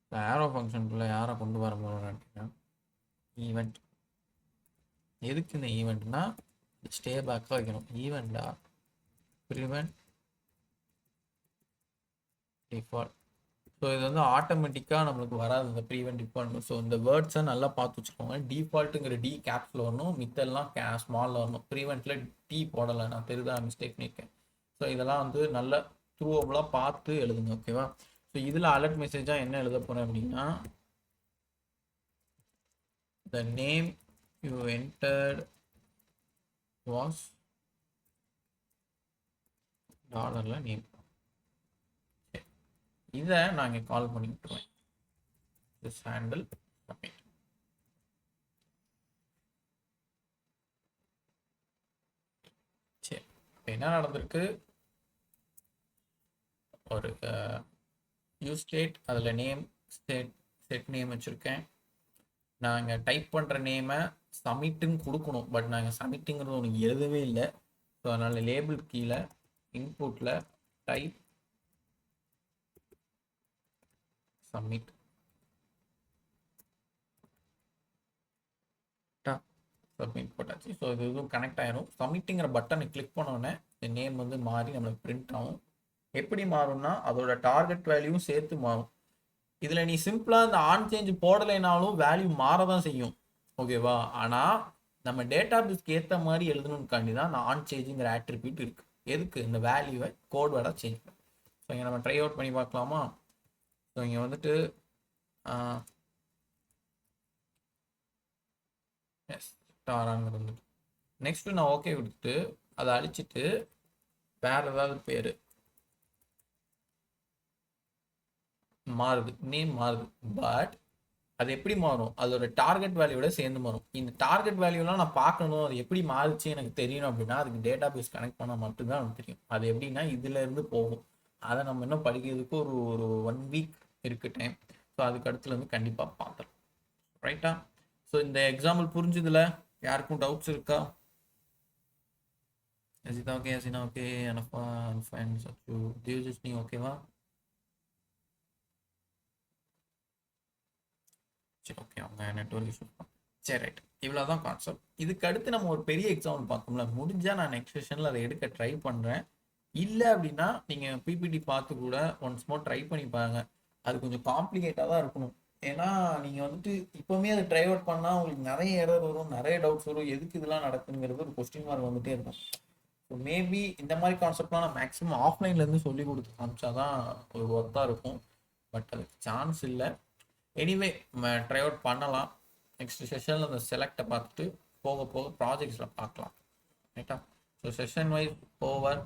இந்த ஆரோ ஃபங்க்ஷனுக்குள்ளே யாரை கொண்டு வர போகிறோம் அப்படின்னா ஈவெண்ட். எதுக்கு இந்த ஈவெண்ட்னா ஸ்டே பேக்காக வைக்கணும். ஈவெண்ட்டா ப்ரிவென்ட் டிஃபால்ட். ஸோ இது வந்து ஆட்டோமேட்டிக்காக நம்மளுக்கு வராது இந்த ப்ரீவென்ட் டிஃபால்ட். ஸோ இந்த வேர்ட்ஸை நல்லா பார்த்து வச்சுக்கோங்க. டிஃபால்ட்டுங்கிற டி கேப்ஸில் வரணும், மித்தெல்லாம் ஸ்மாலில் வரணும். ப்ரீவெண்ட்டில் டி போடலை, நான் தெரியுதா மிஸ்டேக் பண்ணியிருக்கேன். ஸோ இதெல்லாம் வந்து நல்ல த்ரூவபுளாக பார்த்து எழுதுங்க. ஓகேவா? ஸோ இதில் அலர்ட் மெசேஜாக என்ன எழுத போகிறேன் அப்படின்னா the name you entered was டாலரில் நேம். இதை நான் இங்கே கால் பண்ணிட்டுருவேன். This handle submit. சரி, இப்போ என்ன நடந்திருக்கு, ஒரு யூஸ் ஸ்டேட் அதில் நேம் செட் நேம் வச்சுருக்கேன். நாங்கள் டைப் பண்ணுற நேமை சமிட்டுன்னு கொடுக்கணும், பட் நாங்கள் சமிட்டுங்கிறது ஒன்று எழுதவே இல்லை. ஸோ அதனால் லேபிள் கீழே இன்புட்டில் டைப் சப்மிட் சப்மிட் போட்டாச்சு. ஸோ இது இதுவும் கனெக்ட் ஆயிரும். சப்மிட்டுங்கிற பட்டனை கிளிக் பண்ணோன்னே இந்த நேம் வந்து மாறி நம்மளுக்கு பிரிண்ட் ஆகும். எப்படி மாறும்னா அதோட டார்கெட் வேல்யூவும் சேர்த்து மாறும். இதில் நீ சிம்பிளாக இந்த ஆன் சேஞ்ச் போடலைனாலும் வேல்யூ மாற தான் செய்யும், ஓகேவா? ஆனால் நம்ம டேட்டா பேஸ்க்கு ஏற்ற மாதிரி எழுதணும்காண்டி தான் நான் ஆன் சேஞ்சுங்கிற ஆட்ரிபியூட் இருக்குது. எதுக்கு? இந்த வேல்யூவை கோட் வேர்டாக சேஞ்ச் பண்ண. ஸோ இங்கே நம்ம ட்ரை அவுட் பண்ணி பார்க்கலாமா? ஸோ இங்கே வந்துட்டு ஸ்டாராங்கிறது வந்துட்டு நெக்ஸ்ட்டு நான் ஓகே கொடுத்துட்டு அதை அழிச்சிட்டு வேறு ஏதாவது பேர் மாறுது, நேம் மாறுது. பட் அது எப்படி மாறும்? அதோட டார்கெட் வேல்யூவோட சேர்ந்து மாறும். இந்த டார்கெட் வேல்யூலாம் நான் பார்க்கணும், அது எப்படி மாறுச்சு எனக்கு தெரியணும் அப்படின்னா அதுக்கு டேட்டா பேஸ் கனெக்ட் பண்ணால் மட்டும்தான் எனக்கு தெரியும். அது எப்படின்னா இதுலேருந்து போகும். அதை நம்ம இன்னும் படிக்கிறதுக்கு ஒரு ஒரு 1 வீக் இருக்குது டைம். ஸோ அதுக்கு அடுத்துலேருந்து கண்டிப்பாக பார்த்துரும். ரைட்டா? ஸோ இந்த எக்ஸாம்பிள் புரிஞ்சுதுல? யாருக்கும் டவுட்ஸ் இருக்கா? Asitha okay, Hasina okay, அனஃபா fine, சச்சு தேவஜஸ்னி ஓகேவா? சரி ஓகே, அவங்க நெட்வொர்க் இஷ்யூ. சரி ரைட், இவ்வளோ தான் கான்செப்ட். இதுக்கு அடுத்து நம்ம ஒரு பெரிய எக்ஸாம்பிள் பார்க்கணும்ல. முடிஞ்சால் நான் நெக்ஸ்ட் செஷனில் அதை எடுக்க ட்ரை பண்ணுறேன். இல்லை அப்படின்னா நீங்கள் பிபிடி பார்த்து கூட ஒன்ஸ் மோர் ட்ரை பண்ணி பாருங்க. அது கொஞ்சம் காம்ப்ளிகேட்டாக தான் இருக்கணும். ஏன்னா நீங்கள் வந்துட்டு இப்போவுமே அதை ட்ரை அவுட் பண்ணால் உங்களுக்கு நிறைய எரர் வரும், நிறைய டவுட்ஸ் வரும். எதுக்கு இதெல்லாம் நடக்குங்கிறது ஒரு கொஸ்டின் மார்க் வந்துகிட்டே இருக்கும். ஸோ மேபி இந்த மாதிரி கான்செப்ட்லாம் நான் மேக்ஸிமம் ஆஃப்லைன்லேருந்து சொல்லி கொடுத்து காமிச்சா தான் ஒரு ஒர்த்தாக இருக்கும். பட் அதுக்கு சான்ஸ் இல்லை. எனிவே நம்ம ட்ரை அவுட் பண்ணலாம். நெக்ஸ்ட் செஷனில் அந்த செலக்டை பார்த்துட்டு போக போக ப்ராஜெக்ட்ஸில் பார்க்கலாம். ரைட்டா? So session wise over.